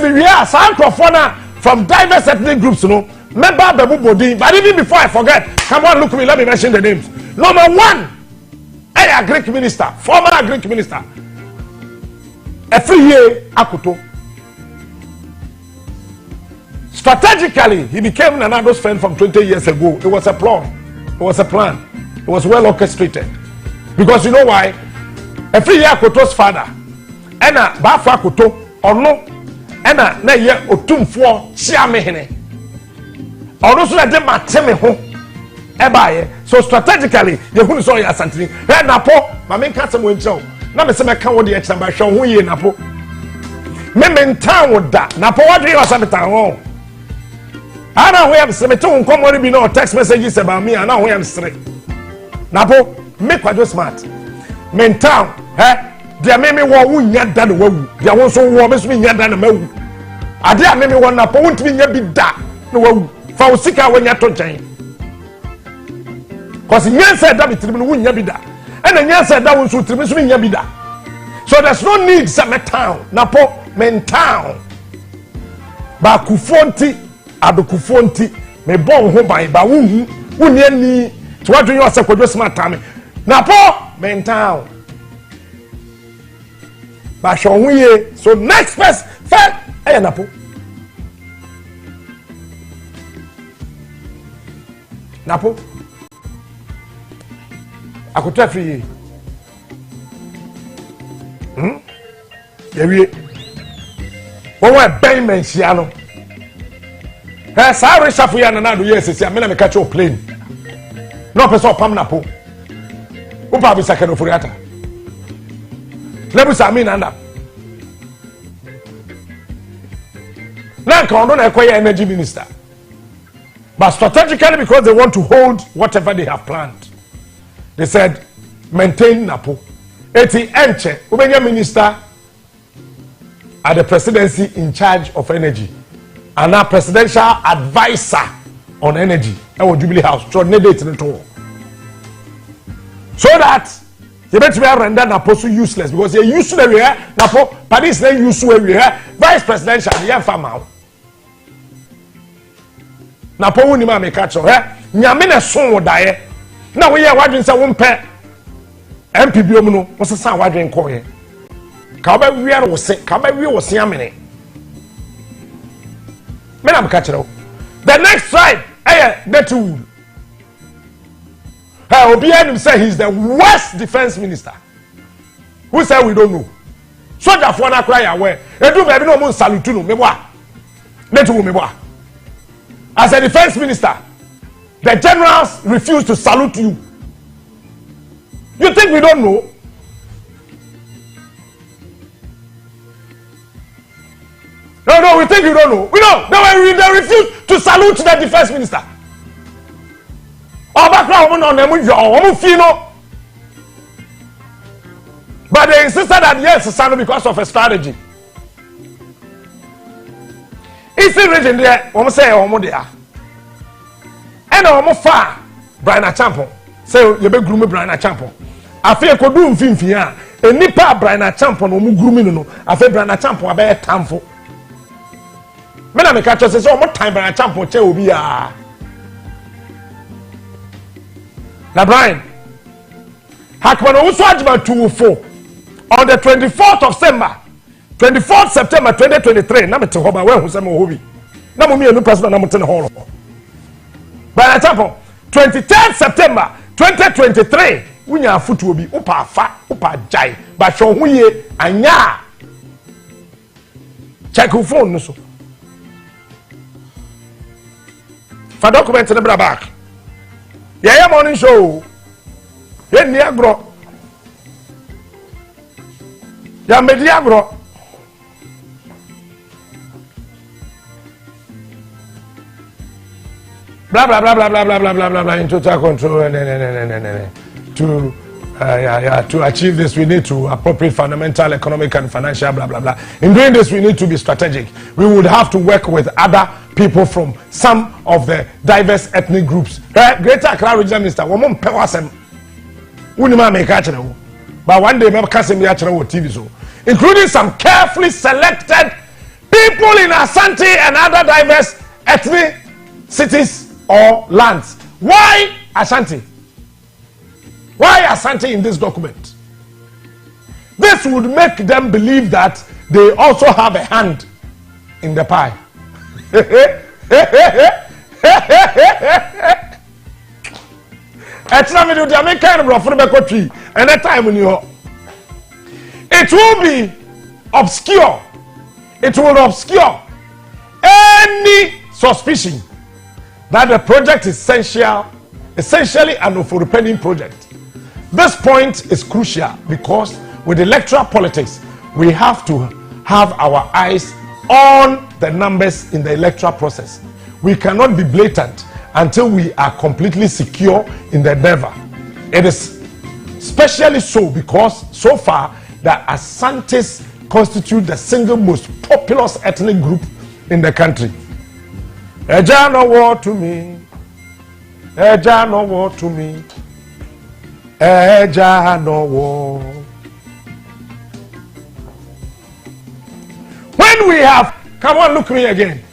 from diverse ethnic groups, you know. Member Babu Bodi, but even before I forget, come on, look at me, let me mention the names. Number one, a Greek minister, former Greek minister. Every year, Akuto. Strategically, he became Nanado's friend from 20 years ago. It was a plan. It was a plan. It was well orchestrated. Because you know why? Every year, Akoto's father, Ena Bafa Akoto, or no, Ena na ye otumfo chiamehene. Or no, so that they mateme ho. So strategically, you couldn't saw your santini. Napo. ma me nka sem wonkyerɛw na me se me ka wo de examba hwɛ ho yie napo me mentan wo da napo wadwe yo sa betan ho ana ho yam se me to nkomori bi no text messages about me ana ho yam sere napo me kwadwo smart mentan dia me wo wunya da no wawu dia wo so wo me so nya da no mawu ade a me wo napo wontimi nya bi da no wawu fa wo sika wo nya to nkyɛn cause nyansa da bitrim no wunya bi da and nyansa da wo so trim so nya bi da so there's no need some town napo mentown ba kufonti adokufonti me bon ho ban ba wuhu wuni ani to wadwen yo sekwadwo smart time napo mentown ba shonwiye so next first napo akoto afiri yewie wonwa ben menhia no sa reshafu ya na do yes me na me catch your plane no person pam napo upa bi sakeno furiata lebu sami nanda na kondo na ekoye energy minister but strategically because they want to hold whatever they have planned they said maintain napo eti enche ubenya minister at the presidency in charge of energy and our presidential advisor on energy and Jubilee House Deäth so that they better be render Napo so useless because they used to the Napo Paris they used to vice presidential the farmer Napo woni ma me catch nyame na so wo dae na wo ye wadwen se wo mpe MP biom no wo se san wadwen ko ye ka ba wiare wo se ka ba wie wo se amene me na me catch the next tribe Deäth Obi Anim say he's the worst defense minister. Who said we don't know? Soldier for na cry away. Edu baby no mo salute no me boa. Deäth me boa. As a defense minister, the generals refuse to salute you. You think we don't know? No, we think you don't know. We know. They refuse to salute the defense minister. But they insisted that yes, it's because of a strategy. Eastern region there, we say there. And we far Brian Agyapong. Say you be groom Brian Agyapong. After ko do mfimfia, enipa Brian Agyapong no mu groom no. After Brian Agyapong abe tamfo. Me na me catch say so mo time Brian Agyapong che obi a. Na Brian Hakman also Ajma 204 on the 24th of September 2023 na me te hoba we hu se mo hobi na mo mienu person na mo te ne holo Brian Agyapong 23rd September 2023 wunya afutu obi upa afa upa jai ba hwo hu ye anya check your phone no so fa document ne bra back yeah morning show ye ni agro ya medi agro blah blah blah blah blah blah blah blah blah blah in total control to achieve this we need to appropriate fundamental economic and financial blah blah blah. In doing this we need to be strategic. We would have to work with other people from some of the diverse ethnic groups. Greater Accra Regional Minister, we must pay wasem. We ma make catch now. But one day we can see me catch on TV so, including some carefully selected people in Asante and other diverse ethnic cities or lands. Why Asante? Why Asante in this document? This would make them believe that they also have a hand in the pie. It will be obscure. It will obscure any suspicion that the project is essentially an overpending project. This point is crucial because with electoral politics, we have to have our eyes on the numbers in the electoral process. We cannot be blatant until we are completely secure in the endeavor. It is especially so because so far the Asantes constitute the single most populous ethnic group in the country. Eja no war to me. Eja no war to me. Eja no war. When we have, come on, look me again.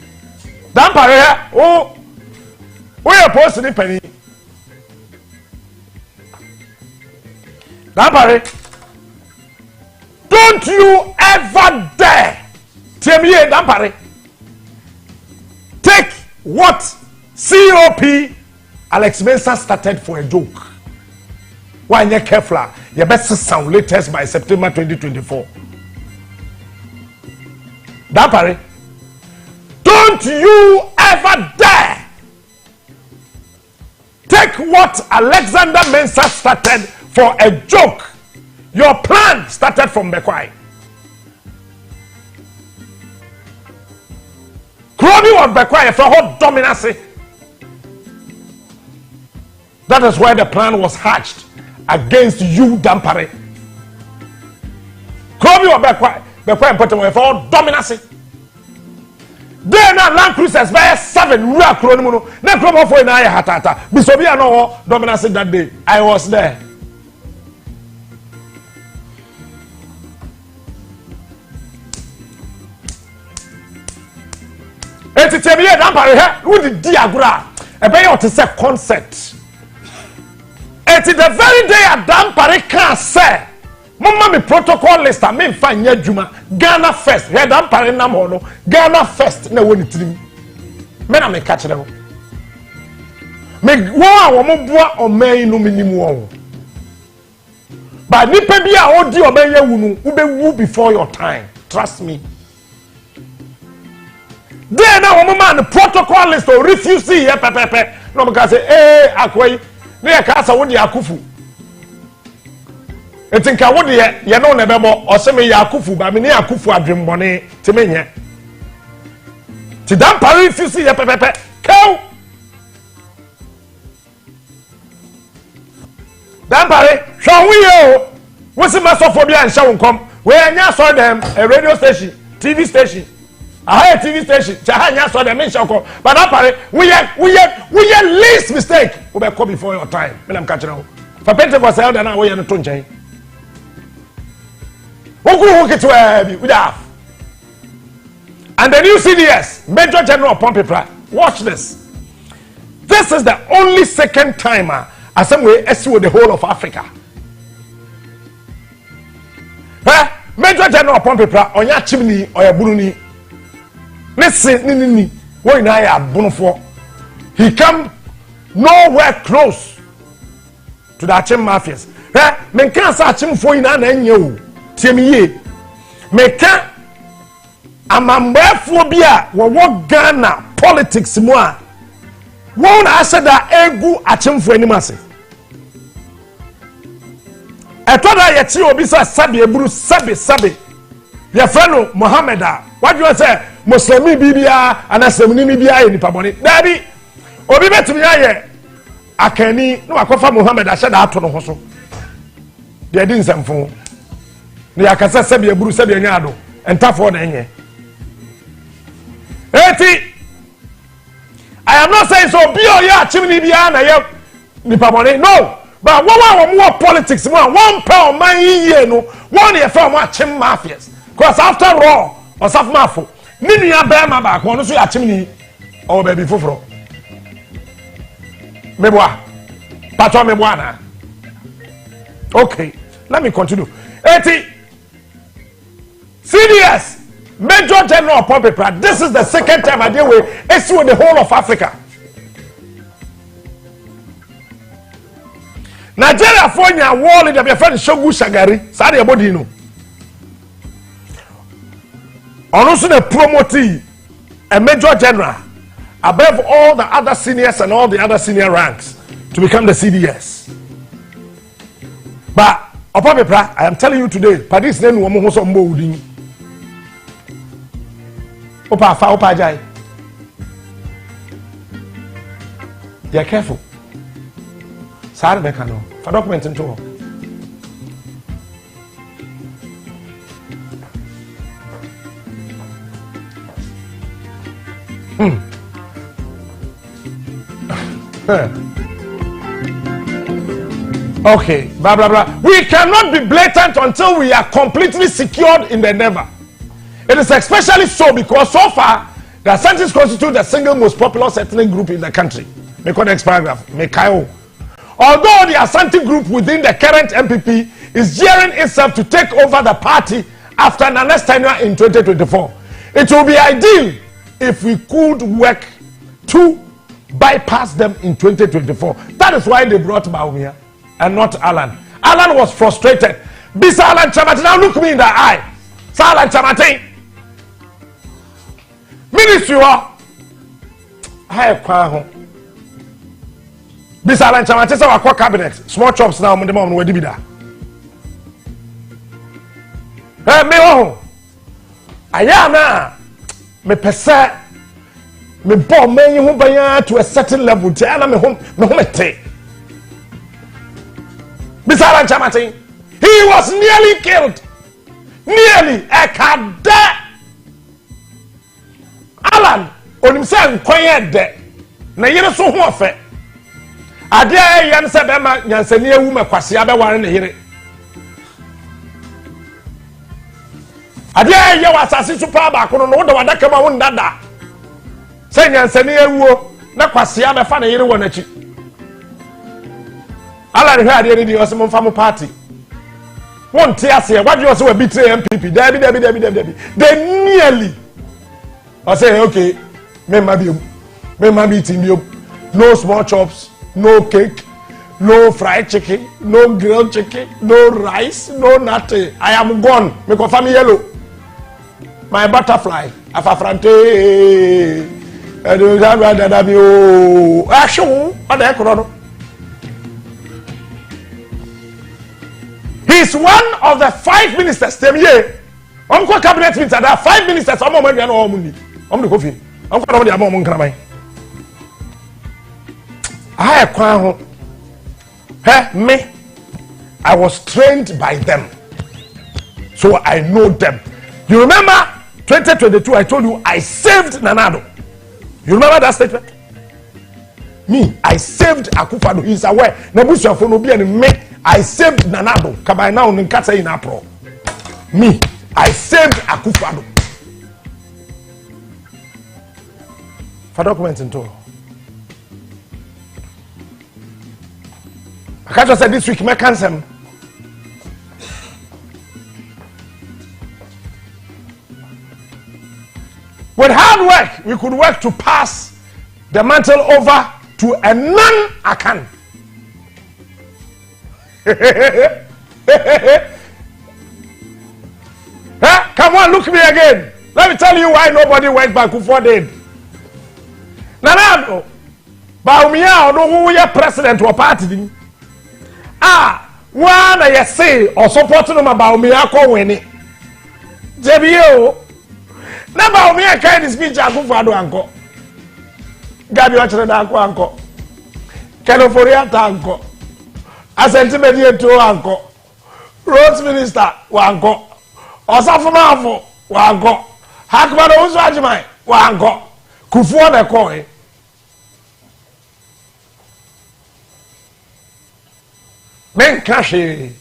Dampare, oh, we are posting the penny. Dampare, don't you ever dare tell me, Dampare, take what COP Alex Mensah started for a joke. Why you careful? You best sound latest by September 2024. Dampare, don't you ever dare take what Alexander Mensah started for a joke. Your plan started from Bekwai. Krobi was Bekwai for hot dominancy. That is why the plan was hatched against you, Dampare. Krobi was Bekwai. Bekwai important for hot dominancy. Then Land Cruisers by 7 real chrono. Then Krobi for Naya Hatata. Bisobia no dominancy that day. I was there. Etitemiye Dampare he wo di diagra e be yo to say concept. It is the very day at Dampare can say mama me protocol list me mfa nya adwuma GhanaFirst he Dampare nam ho no GhanaFirst na woni tirim me na me ka kire ho me wo a wo mo boa oman no minim wo ba nipa bi a odi oman ya wu no wo be wu before your time, trust me. Then now woman the protocol list or refuse here pepepe no me say akwai na ya ka sa wo de akufu etinka wo de ye no na bebo o se me ya akufu ba me ne akufu adwembone te me nye ti Dampare refuse here pepepe cow Dampare hwa wo ye o wo se masofobia an hya wo nkom we anya so dem a radio station, TV station, a TV station, Chahanya saw the mention call, but Dampare, we are least mistake. We be call before your time. When I'm catching up. For Pentecost, I don't know where you're not changing. Who go get to with that? And the new CDS, Major General Pompey Pratt. Watch this. This is the only second timer as some way SU the whole of Africa. Major General Pompey Pratt, on your chimney or your buruni. Listen, ni when I am bonfo, he come nowhere close to the Achim mafias. Men can't search him for in an you. Timmy, me can't. I'm a phobia. What Ghana politics moi. Won't answer that egu Achim for any massive. I thought I had you be sabi ebru sabi. Your friend Mohammeda. What do you say? Muslimi bibia anasemni bibia ni paboni dabi obi betumi aye akani no akofa Muhammad ahye da ato no ho so de di nsamfo ne yakasa sabi eburu sabi anya ado entafo na enye eti I am not saying so bi o ya chimni bia na ye ni paboni no but wo more politics mo one pound man yiye no one ye fa mo achim mafias because after all osaf mafo Nini ya bema ba ko no so ya chimni o baby foforo meboa pato meboa na okay let me continue 80 CDS Major General Pompey Pratt. This is the second time I deal with issue in the whole of Africa. Nigeria for nya wall in the friend Shogu Shagari sa de body no also the promotee, a major general, above all the other seniors and all the other senior ranks, to become the CDS. But Opa, I am telling you today, Padis name woman who some bolding. Opa Jai. They are careful. Sorry, Mekano. For document into her. Okay, blah blah blah. We cannot be blatant until we are completely secured in the endeavor. It is especially so because so far the Asantis constitute the single most popular settling group in the country. Make the next paragraph. Although the Asante group within the current MPP is gearing itself to take over the party after Nana's tenure in 2024, it will be ideal if we could work to bypass them in 2024. That is why they brought Bawumia and not Alan. Alan was frustrated. Bisa Alan Chamati, now look me in the eye. Sa Alan Chamati. Ministry wa. Hai kwa ho. Bisa Alan Chamati sa wakwa cabinet. Small chops now mo de mo wedi bida. Me ho. Aya na me pese me bomb me hu banya to a certain level. Te na me home te. Bisaran Chamati, he was nearly killed. Nearly. Ekade. Alan, onimse nkoye de. Na yere so ho ofe. Ade yan se be ma nyansani ewu makwase abe ware ne yere. Ade ye wasase super ba ko no wo de wadaka ma wo ndada. Se nyansani ewu na kwase abe fa ne yere wo nachi. Alan had any of some family party. One tears here. What you say we betray MPP? Debbie. They nearly. I say okay. Me eating no small chops, no cake, no fried chicken, no grilled chicken, no rice, no nothing. I am gone. Me go family yellow. My butterfly. Afafrante. Action. What the heck, he's one of the 5 ministers. Them here, Uncle cabinet means there are 5 ministers. I'm not going to money. I'm the coffee. I'm going to the amount of money. I acquire me. I was trained by them, so I know them. You remember 2022? I told you I saved Nanado. You remember that statement? Me, I saved Akufado. He's aware. Nabusu Afono be and me. I saved Nanado. Kabai now Nkata in April. Me, I saved Akufado. For documents in total. I can't just say this week, me cancel. With hard work, we could work to pass the mantle over to a non-Akan. Come on, look me again. Let me tell you why nobody went back before did. Nanado, Bawumia or who your president or party. One I say or supporting them about Bawumia ko weni. JBO. Na Bawumia kind speech Akufado anko. Gabi wachire da anko. Kenoforia ta anko. Asenti mediator anko. Roads minister wanko. Osafumafo wanko. Hakbaro uzu ajimai wanko. Kufuwa na koi. Men kashi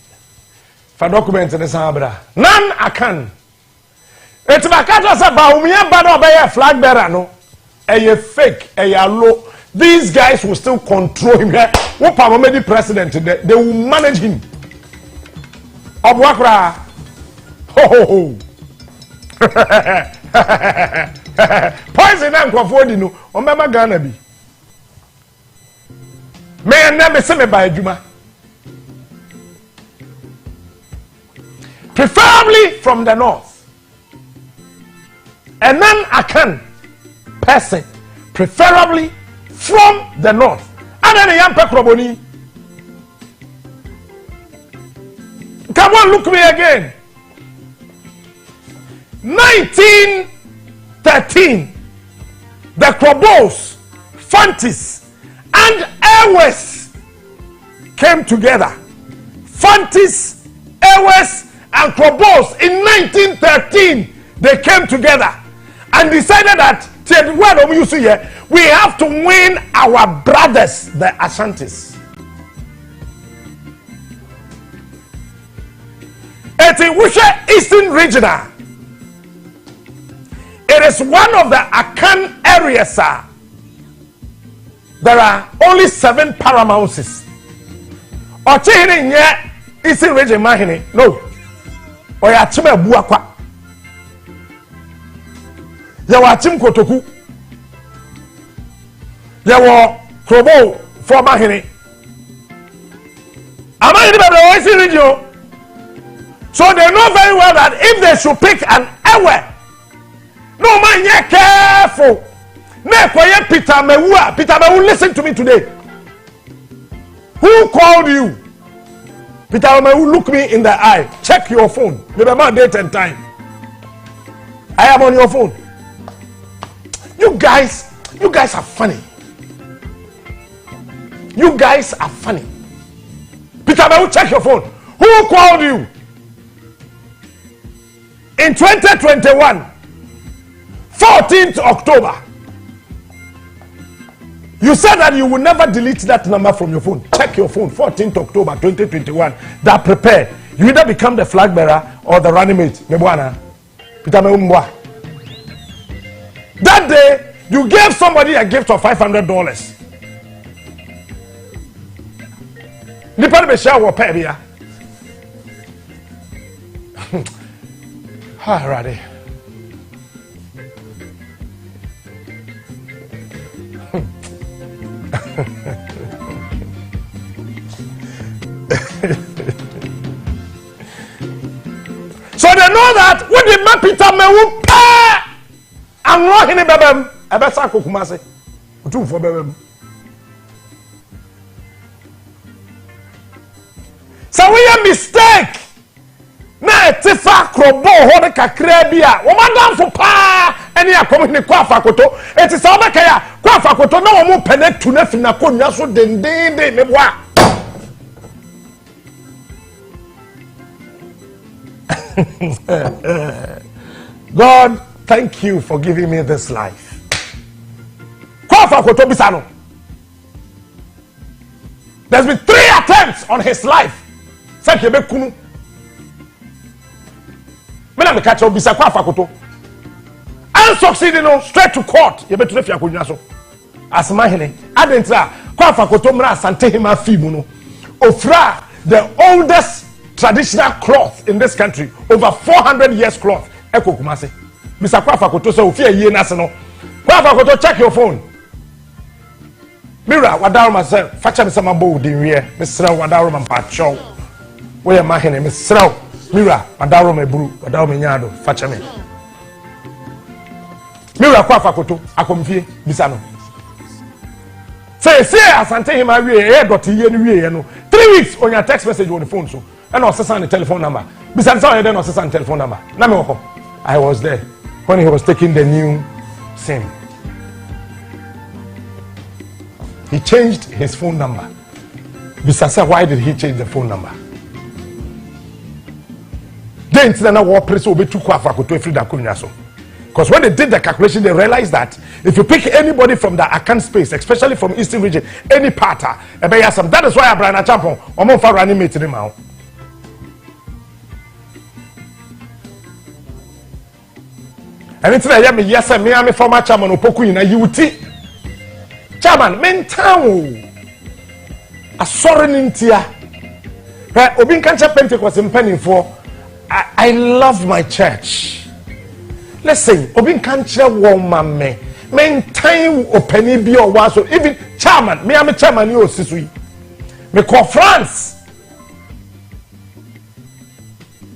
for document in sabra. None Akan. It's bakata sa Bawumia bado be flag bearer no. A fake, a low. These guys will still control him here. What Pamamedi president, they will manage him. Obwakra. Ho ho ho. Poison and Kwafodi no. Omema Ghana bi. May never see me by Juma. Preferably from the north. And then Akan person. Preferably from the north. And then a young Pekroboni. Come on, look me again. 1913, the Cobras, Fantis, and Airways came together. Fantis, Airways, and Cobras in 1913, they came together and decided that we have to win our brothers, the Ashantis. At the Eastern Regional, it is one of the Akan areas. There are only 7 paramounts. Ohene Eastern Region Mahine. No. Oyachime Buakwa. Yawachim Kotoku. Yawo Krobo for Mahine. Am I in the Eastern Region? So they know very well that if they should pick an hour, no man, you're careful. Peter Mewu, listen to me today. Who called you? Peter Mewu, look me in the eye. Check your phone. Remember date and time. I am on your phone. You guys are funny. You guys are funny. Peter Mewu, check your phone. Who called you? In 2021, 14th October, you said that you will never delete that number from your phone. Check your phone, 14th October 2021. That prepare. You either become the flag bearer or the running mate. That day, you gave somebody a gift of $500. Alrighty. So they know that when the man Peter Mewu pay and Ohene bebem ebesa ko Kumasi otu fo bebem. So we a mistake. Na etifa krobo ho de kakra bia wo madam fo pa ene akomne kwa fakoto eti sa obeka ya kwa fakoto na wo mu penetu na fina konwa so dendende me boa. God, thank you for giving me this life. Kwa fakoto bisano. There's been 3 attempts on his life. Say be kunu. Me catch up bisa kwa fakoto and succeeding no straight to court ye betu afia konwa so asma hene adentra kwa fakoto mra asante hima fimu no ofra the oldest traditional cloth in this country, over 400 years cloth eko Kumasi bisa kwa fakoto so ofia yie na se no kwa fakoto check your phone mira wadawo myself facha me sama bo din wie me sra wadawo ma pacho we ma hene me sra Mira, madaro me buru, madaro me nyado, facha me. Mira kwa fakoto, akomfie, bisano. Say, asante hima wie, doti ye ni wie no. 3 weeks on your text message on the phone so. And also send the telephone number. Bisan sa then also send telephone number. Na me wako. I was there when he was taking the new SIM. He changed his phone number. Bisasa, why did he change the phone number? Because when they did the calculation, they realized that if you pick anybody from the Akan space, especially from Eastern region, any part, that is why Abraham Agyapong for running mate him out. And it's like yes, me am former chairman Opoku in a UT. Chairman, mental. A sorry in tia. Obin Kancha Pentecost in penny for. I love my church. Listen, Obin Kancha woman me. Maintain openi bi or was so even chairman. Me am a chairman you sisui. Me call France.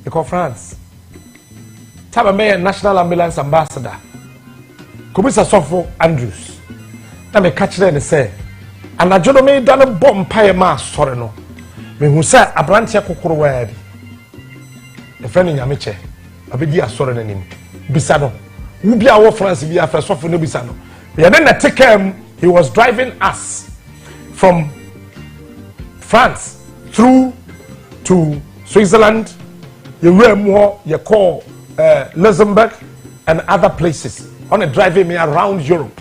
Me call France. Taba me National Ambulance Ambassador. Kubisa Sofo Andrews. Na me catch them and say, and I jono me done bomb pie ma sorry no. Me who say Abrantia kokoro word. a friend in Yamiche, a bit dear sorry name, Bisano. Ubi our France, we are first of all, Bisano. Yeah, then I take him, he was driving us from France through to Switzerland, you were more, you call Luxembourg and other places on a driving me around Europe.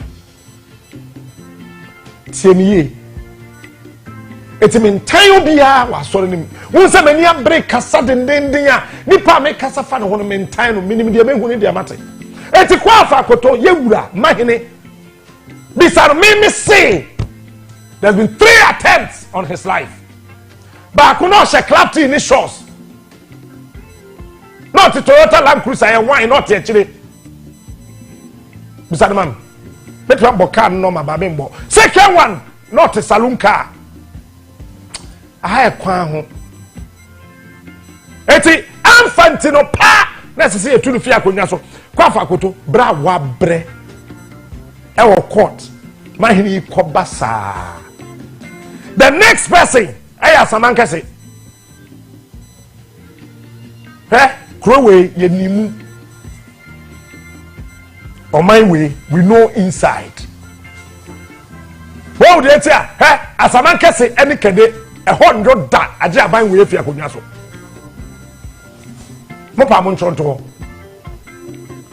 TME. It's mean time bia was sorry him. Who say many break kasa den ya. Nipa make kasa fa no mean time minimum de mehu ne de amate. Eti kwa afa koto yewura mahene. Bisar me say there's been 3 attempts on his life. But I no she clapped in his shoes. Not the Toyota Land Cruiser and why not actually. Bisar man. Better boka no ma babembo. Second one, not a saloon car. I kwan ho. Eti amfantino pa na sese etu no fia akonya so. Kwa fa koto bra wa bre. E wo court. Mahini kobasa. The next person, aya samanka say. Krowe ye nimu. On my way, we know inside. What would you say? Asamanka say any kede. 100 da Agyapong we fi akonya so mo pa mo nchonto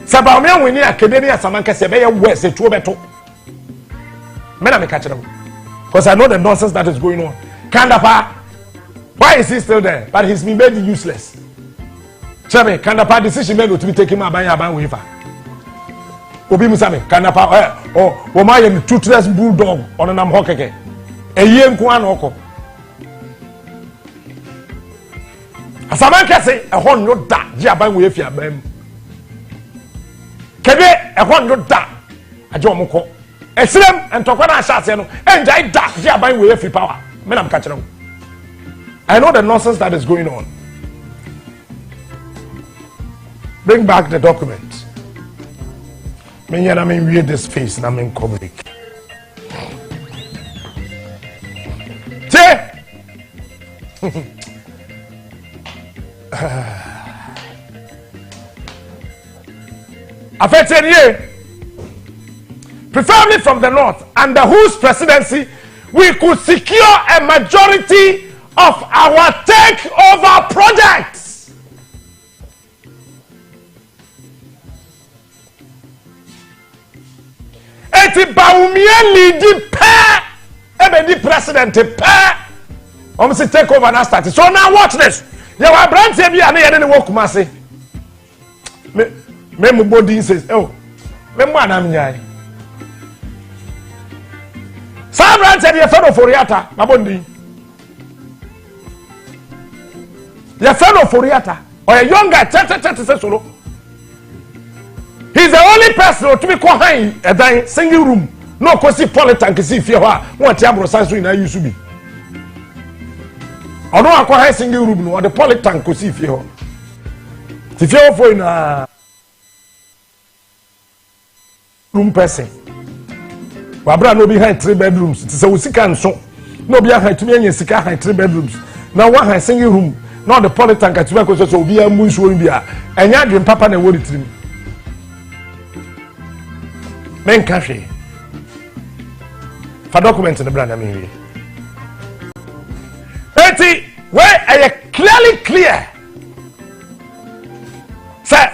se Bawumia we ni akede ni Asamanka se be ye west etuo beto me na me ka kire because I know the nonsense that is going on. Kandapa, why is he still there? But he's been made useless. Tell me, Kandapa decision made to be taken by we fa obi musame Kandapa o ma ye toothless bulldog on nam hokeke eye nko an oko Asamanka say a hundred da Agyapong we fi abam kede a hundred da Agyapong ko esrem entokwa na ahase no enjai da Agyapong we fi power me na mka kire. I know the nonsense that is going on. Bring back the document. Me yana me read this face na me public. Affected ye, preferably from the north, under whose presidency we could secure a majority of our takeover projects. Eti Bawumia leading pair, the president pair. Almost takeover now started. So now watch this. You are brand sabi and you didn't work Kumasi. Me body says, oh, me mo anam nyai. Some brand said you fellow Foriata, mabondi. You fellow Foriata or a younger 30 solo. He's the only person to be behind a single room. No kosi politan kesi fie ho a won ti abro sanso ina yusu bi. Ono akwa high single room no the politan kosi fie ho. Ti fie ho for ina room person. Wa bra no be high 3 bedrooms. Ti se wo sika nso. No be high to me anya sika high 3 bedrooms. Now one high single room. Now the politan ka ti ba ko so obi amu nso bi a enya dwen papa na wo ritrim. Men cafe. For documents in the brand, I mean, where are you clearly clear? Sir,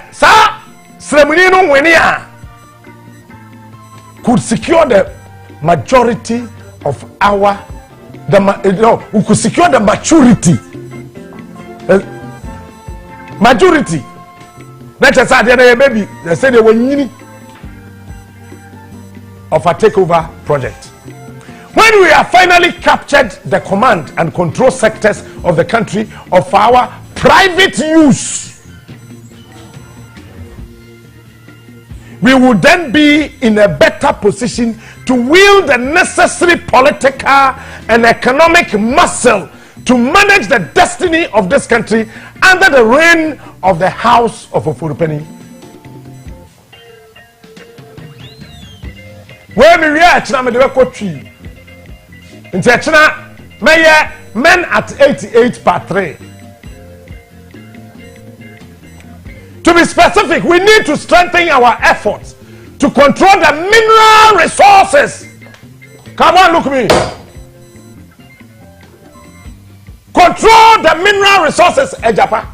Sremunino Wenia could secure the majority of our, we could secure the maturity. Majority. That's a sad baby. They said they were needy of a takeover project. When we have finally captured the command and control sectors of the country of our private use, we will then be in a better position to wield the necessary political and economic muscle to manage the destiny of this country under the reign of the House of Ofurupeni. When we reach now, we go tree. In China, men at 88 per 3. To be specific, we need to strengthen our efforts to control the mineral resources. Come on, look at me. Control the mineral resources, Ejapa.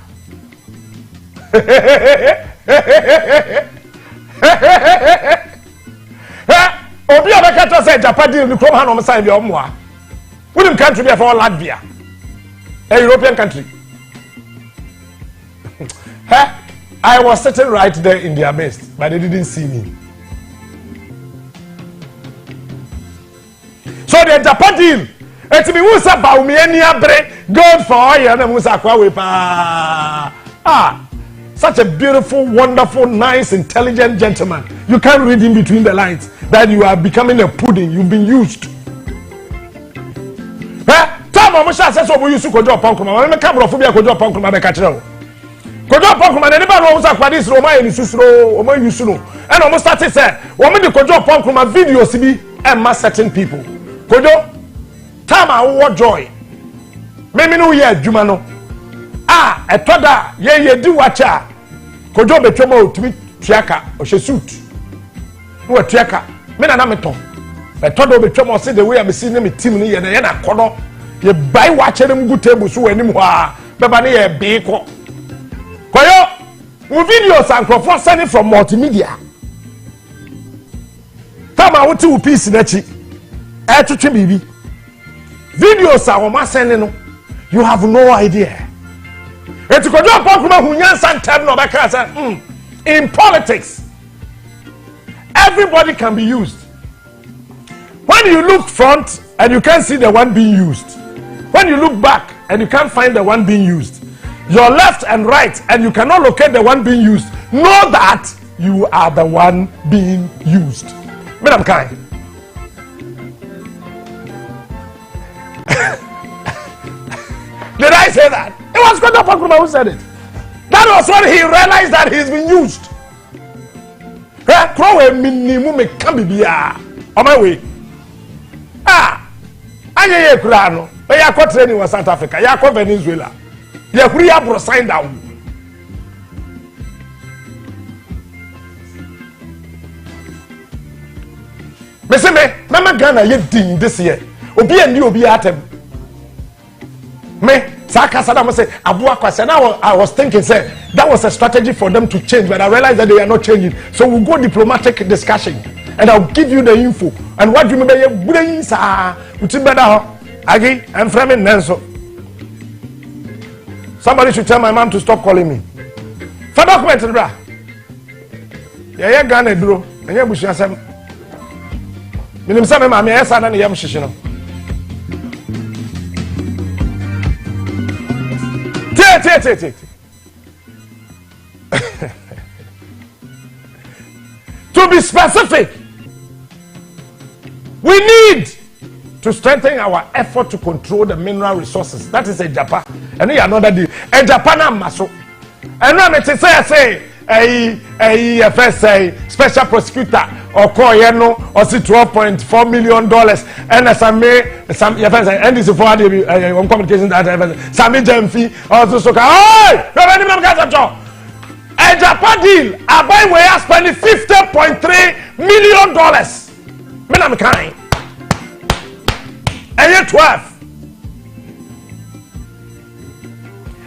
Obi abeka say Ejapa deal ni krom ha no msa bi omwa. Wouldn't country be for Latvia, a European country. I was sitting right there in their midst, but they didn't see me. So the Japan deal, it's me who's a Bawumia bre, gold for oil, and who's a such a beautiful, wonderful, nice, intelligent gentleman. You can't read in between the lines that you are becoming a pudding. You've been used. Time I'm sure says we used to go to Punkuma. When the camera phobia go to Punkuma, I catch it. Go to Punkuma, and anybody knows that this Roma and Susro, Oma Yusuno. And almost started say, woman the Kojo Punkuma videos to be and mass certain people. Kojo, time I want joy. Maybe no year, Jumano. A toda, ye do watcha. Kojo Bechomo to be Tiaka or she suit. Who a Tiaka? Men and Amaton. A toda Bechomo said the way I'm seeing them team and a corner. You buy watching them good tables who anymore. Babani a big Koyo, videos and for sending from multimedia. Come out to piece in that cheek. Air to baby. Videos are almost sending. You have no idea. It's because you're in politics, everybody can be used. When you look front and you can't see the one being used, when you look back and you can't find the one being used, your left and right and you cannot locate the one being used, know that you are the one being used. Madam Kai. Did I say that? It was Kumah who said it. That was when he realized that he's been used. Throw a minimum can be on my way. I hear Kurano. But you are training in South Africa. You are Venezuela. You are free to sign down. Me say me, Mama Ghana ye ding this year. Obi and you obi at him. Me, Sakasada say Abua Kwase. Now I was thinking, say that was a strategy for them to change, but I realized that they are not changing. So we'll go diplomatic discussion, and I'll give you the info. And what do you remember? Your brains are better. Agi, I'm framing Nenso. Somebody should tell my mom to stop calling me. For document, bra. Yeah, Ghana bro. And you bush yourself. Minim say mama yes ana ne yam hihye no. T. To be specific, we need to strengthen our effort to control the mineral resources. That is a Japan. And another deal. A Japan maso. And now me say a first special prosecutor or Koyeno or see $12.4 million and some and this for the communication that Sami Jamfi also so hey a Japan deal I buy we are spending $50.3 million. Me na me kind and yet 12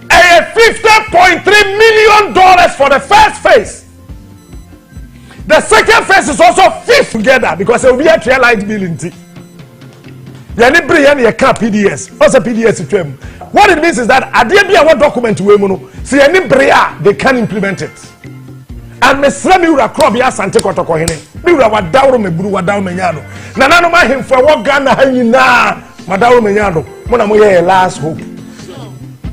$50.3 million for the first phase. The second phase is also fifth together because it will be a trial light bill in tea. Yani PDS. Also PDS. What it means is that at the end of one document see any brea they can implement it. And me slami ura crop ya sante kotoko hene. Mi ura wadawro me buru wadaw menyano. Na nano ma hemfo wo Ghana hanyina madawro menyano. Mo na mo ye last hope.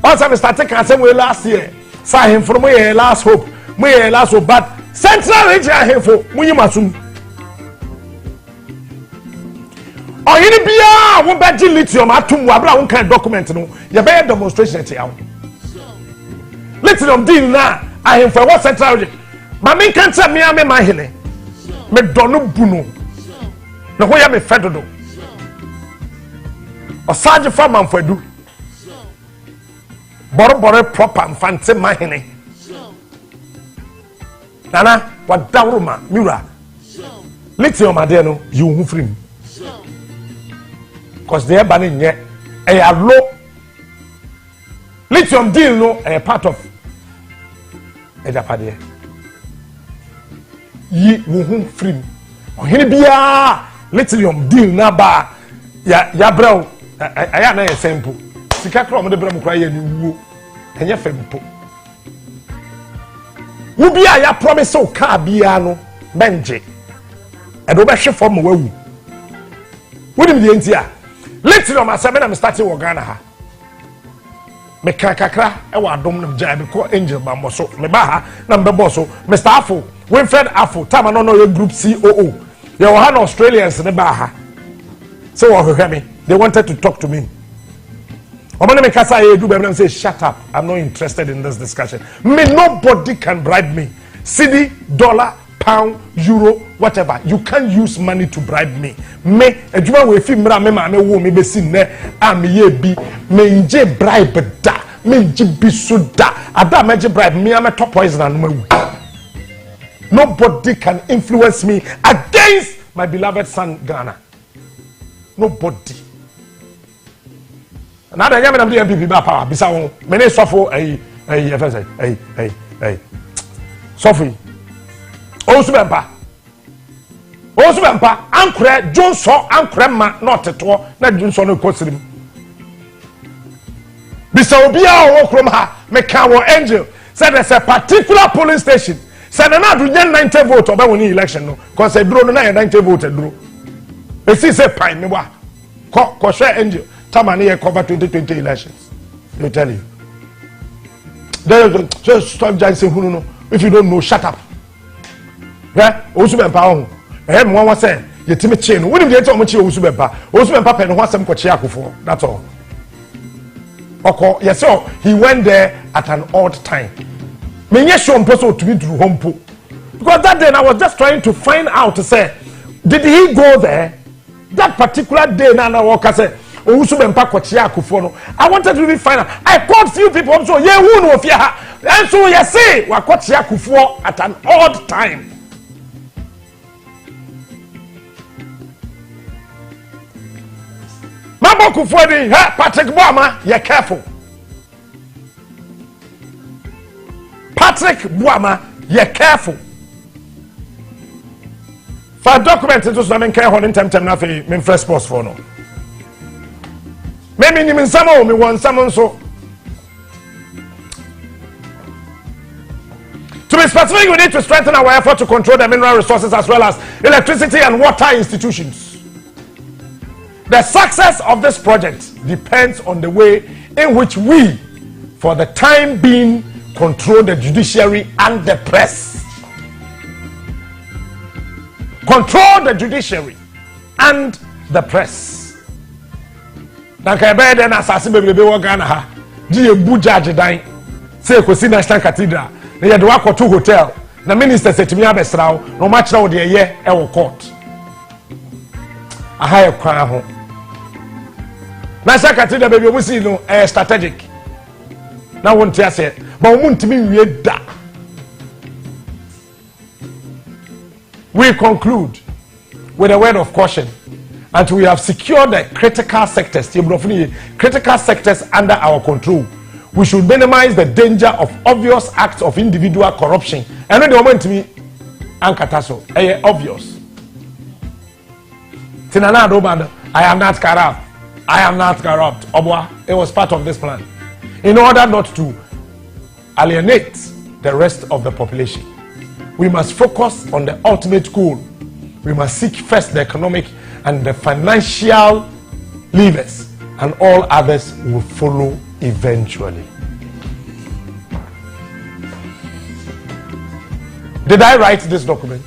Also, we started canceling last year. Saw him from my last hope. My last hope. But Central Region here for Muyimasum. Ohene bia wo beji lithium atum wabra won kan document no. Ye be demonstration at yawo. Lithium deal na ahim for what Central Region. Ma me kan tell me am ma hene. Me donu bunu. Na ho ya me fedodo. Osaje farm for do. Bore proper infante mahene. Nana, what Dawruma, Mura. Lithium Adeno, you who free. Because they are banning yet a low lithium deal, no, a part of Ejapadia. Ye who free. Ohene bia lithium deal na ba ya brown aya na simple sika kro mo de bram kra ya ni wuo enye fempo wo bia ya promise o ka bia no benje e do be hwe form wawu wonim de entia lithium asebe na me start wo Ghana ha me kakakra e wa dom na mja be ko angel ba mo so me ba ha na me bo so Mr. Afo Winfred Afo time no your group COO you have Australians in the bar. So they wanted to talk to me. Say, shut up. I'm not interested in this discussion. Nobody can bribe me. CD, dollar, pound, euro, whatever. You can't use money to bribe me. Me, a juma we fi mra me ma me wo me be sin ne am ye bi me nje bribe da. Me nje bi so da. Ada me nje bribe me am top poison and me. Nobody can influence me against my beloved son Ghana. Nobody. Now the young MPP ba power. Bisa won. Many suffer hey. Sophie. Osubempa. Ankre Johnson ankre ma not to na Johnson no kosirim. Bisa obi a wo krom ha me ka wo angel said there's a particular polling station. Said na do 90 vote oba woni election no cause e duro no na 90 vote duro. E si say pine me wa. Ko share angel tama na cover 2020 elections. They tell you. Just stop judging who no. If you don't know, shut up. Yeah, Osubempa ho. Mo wan say yetime che no. Woni dey tell mo che Osubempa. Osubempa pe no ho asem ko che akofo. That's all. Okay, yes sir. He went there at an odd time. Menye show mposo to be through home po. Because that day I was just trying to find out to say did he go there that particular day na walk say Osubempa ko che akofo no. I wanted to really find out. I called few people so ye who no fear ha. And so you say wa ko che akofo at an odd time. Maboku for the Patrick Bawumia, you're careful. Patrick Bawumia, you're careful. For document it was not care on time nothing in first post for no. Maybe you mean some me want someone so. To be specific, we need to strengthen our effort to control the mineral resources as well as electricity and water institutions. The success of this project depends on the way in which we, for the time being, control the judiciary and the press. Control the judiciary and the press. Nankebe den asase bebrebe wo Ghana ha. Ji ebu judge dan. Say Kosi National Cathedral. Na ye de wakoto hotel. Na minister setimi abesrawo. No ma kira wo de ye e wo court. Aha ye kwan ho. National Cathedral baby we see no strategic. Na won tia say, but we ntimi wie da. We conclude with a word of caution until we have secured the critical sectors under our control. We should minimize the danger of obvious acts of individual corruption. And when the moment to me ankataso, obvious. Tinana Dobanda, I am not corrupt. I am not corrupt. Obwa, it was part of this plan. In order not to alienate the rest of the population, we must focus on the ultimate goal. We must seek first the economic and the financial levers, and all others will follow eventually. Did I write this document?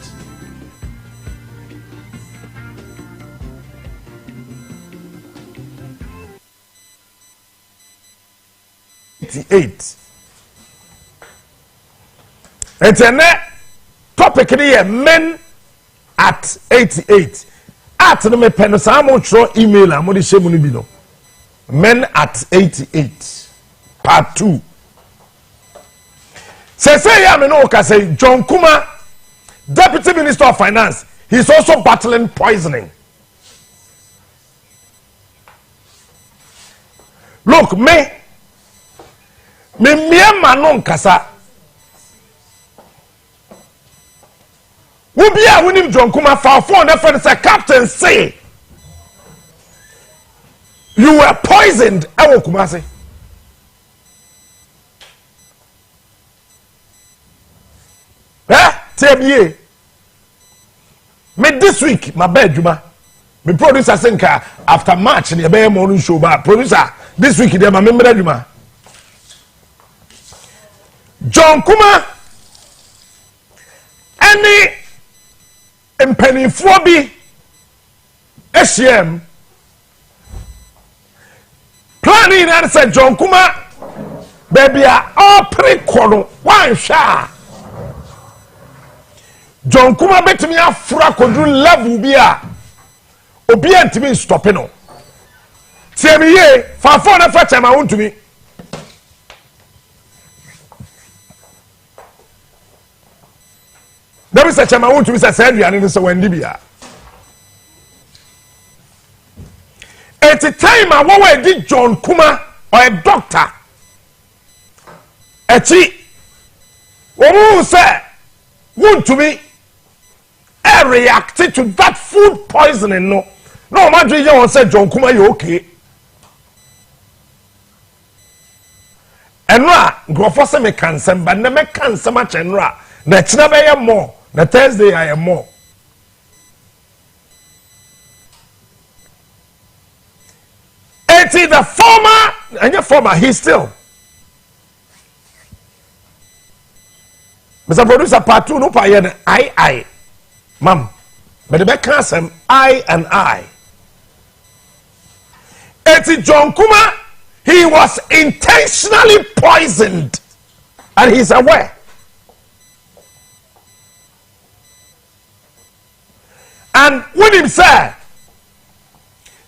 It's a topic here, men at 88. At the me pen some throw email and modi shemu ni bi no. Men at 88 part 2. Say ya me no ka say John Kumah, Deputy Minister of Finance, he's also battling poisoning. Look, me manon kasa. We be a winning John Kumah for 400 friends. Captain say you were poisoned. Ewo Kumasi. Tell me, this week my bedroom. Me producer senka after March in the morning show. But producer this week they my member Juma. John Kumah any mpanimfoɔ bi ahyia planning na say John Kumah baby a ɔpere kɔ no wanhwɛ John Kumah betimi afra kodru level bi a obi antimi stop no tie me ye fa fo na fa chama wontumi there is a chama wontumi say aduane no so wandi bia at the time a wo di John Kumah or a doctor echi wo mu say wontumi reacted to that food poisoning no imagine you say John Kumah you okay enra grofo say me cancel but na me cancel much enra na china be more na Thursday I am more it is the former and your former he still Mr. Producer part 2 no pa yen I Ma'am, but the back cancer, I and I. Eti John Kumah, he was intentionally poisoned, and he's aware. And when him say,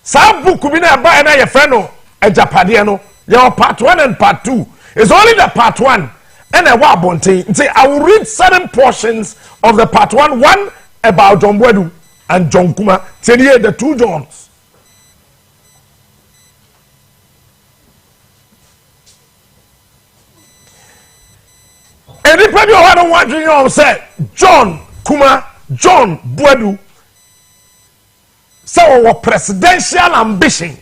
"Some book we na buy na your friend no, Agyapong your part 1 and part 2 is only the part 1, and a wabonte. Say I will read certain portions of the part 1 about John Bwedu and John Kumah. Say the 2 Johns. And the people who are watching you say John Kumah, John Bwedu, so our presidential ambition.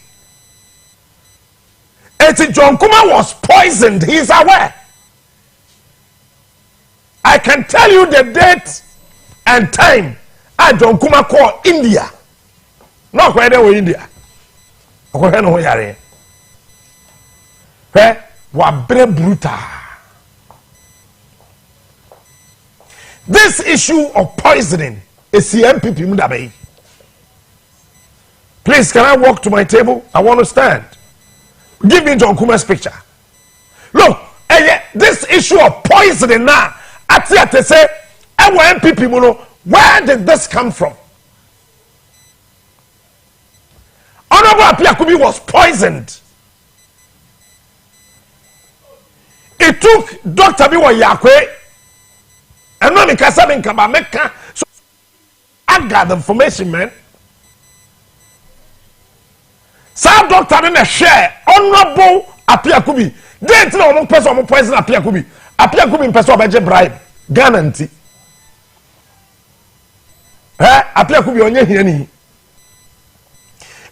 And John Kumah was poisoned. He is aware. I can tell you the date and time John Kumah call India. No quite there India. Okay, no yare. Wa brutal. This issue of poisoning is the MPP Mudabe. Please, can I walk to my table? I want to stand. Give me John Kumah's picture. Look, this issue of poisoning now, I say, MPP, where did this come from? Honorable Apiakubi was poisoned. It took Dr. Biwa Yakwe and no Mikasa Kabameka. So I got the information, man. Some doctor in a share, Honorable Apiakubi. They didn't know one person poison Apiakubi. Apiakubi in person by bribe. Guarantee. Apiakubi onye hiani.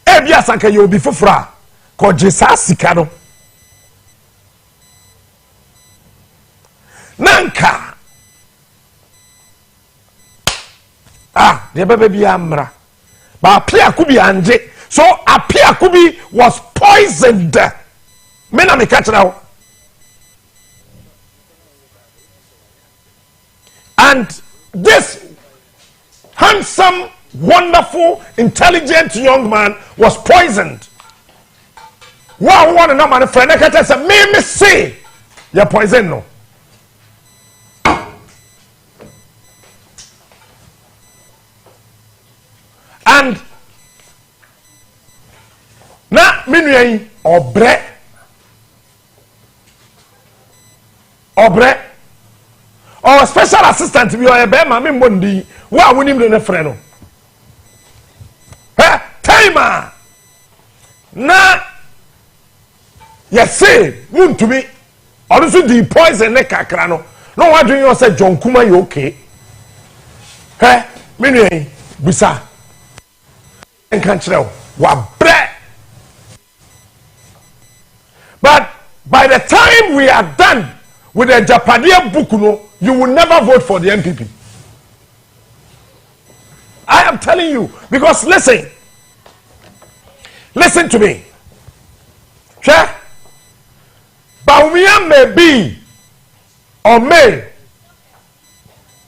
Ebia sanka yo bi fufra ko jesa sika no. Nanka. The bebe bi amra. Ba Apiakubi anje. So Apiakubi was poisoned. Mena me catch now. And this handsome, wonderful, intelligent young man was poisoned. Wow, one and my friend, I said, me say, you're poison no. And na minuye obre or special assistant bi or be ma me mbondi wo a wonim de ne frɛ no time na say muntumi or so the poison ne kakra no no what do you say John Kumah you okay me nui bisa enkan kyerɛ wa bre. But by the time we are done with the Japadia book, you will never vote for the NPP. I am telling you, because listen to me. Sure? Bawumia may be or may,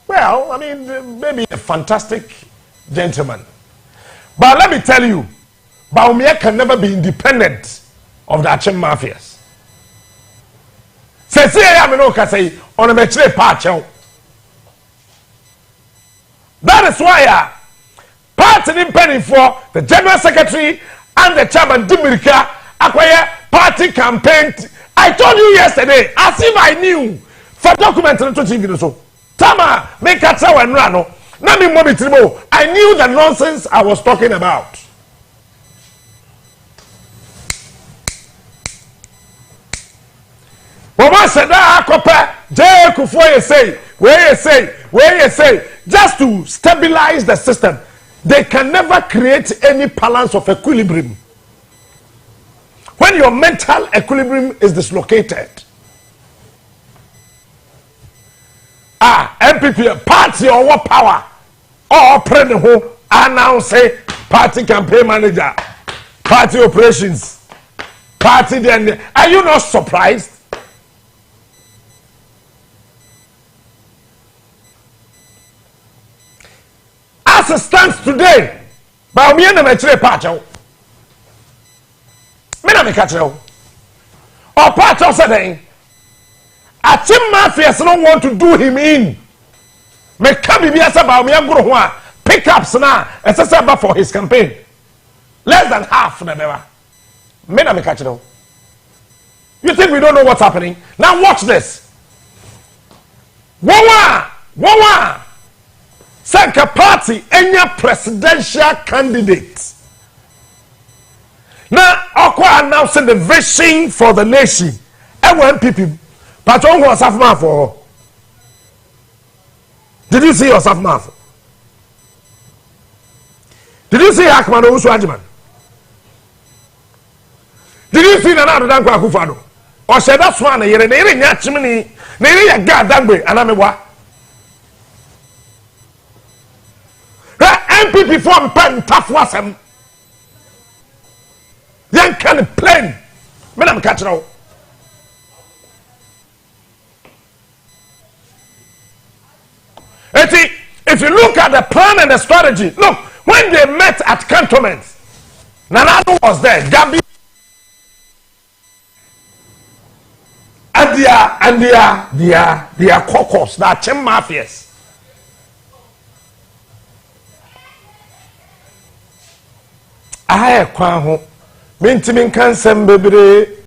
well, I mean, maybe a fantastic gentleman. But let me tell you, Bawumia can never be independent of the Achim mafias. Say I am no say on a metre patch. That is why party penny for the general secretary and the chairman Dimirika acquire party campaign. I told you yesterday, as if I knew for documentary to TV so. Tama make a tell and run. I knew the nonsense I was talking about. Mama said that where you say, just to stabilize the system, they can never create any balance of equilibrium. When your mental equilibrium is dislocated, MPP party or what power or president who announce party campaign manager, party operations, party then. Are you not surprised? As it stands today, Bawumia na metre pacho. Me na me ka kire wo. Or pacho said Achim mafias don't want to do him in. Me ka bibia say Bawumia goro ho a pickups na esesa for his campaign. Less than half na beba. Me na me ka kire wo. You think we don't know what's happening? Now watch this. Wawa. Sanka party any presidential candidate. Now, Okwa announcing the vision for the nation. MPP. Patron was half for. Did you see yourself, Martha? Did you see Akman Ouswajiman? Did you see Nana Dankwa Kufado? Or said that's one a year and they chimney, they a god dangbe, and I'm a what? MPP form pen tough wasem. Young can plain. Madam Catro. If you look at the plan and the strategy, look, when they met at cantonments, Nanado was there, Gabi and their caucus, the Achim mafias. I kwan ho mentimin kansem bebre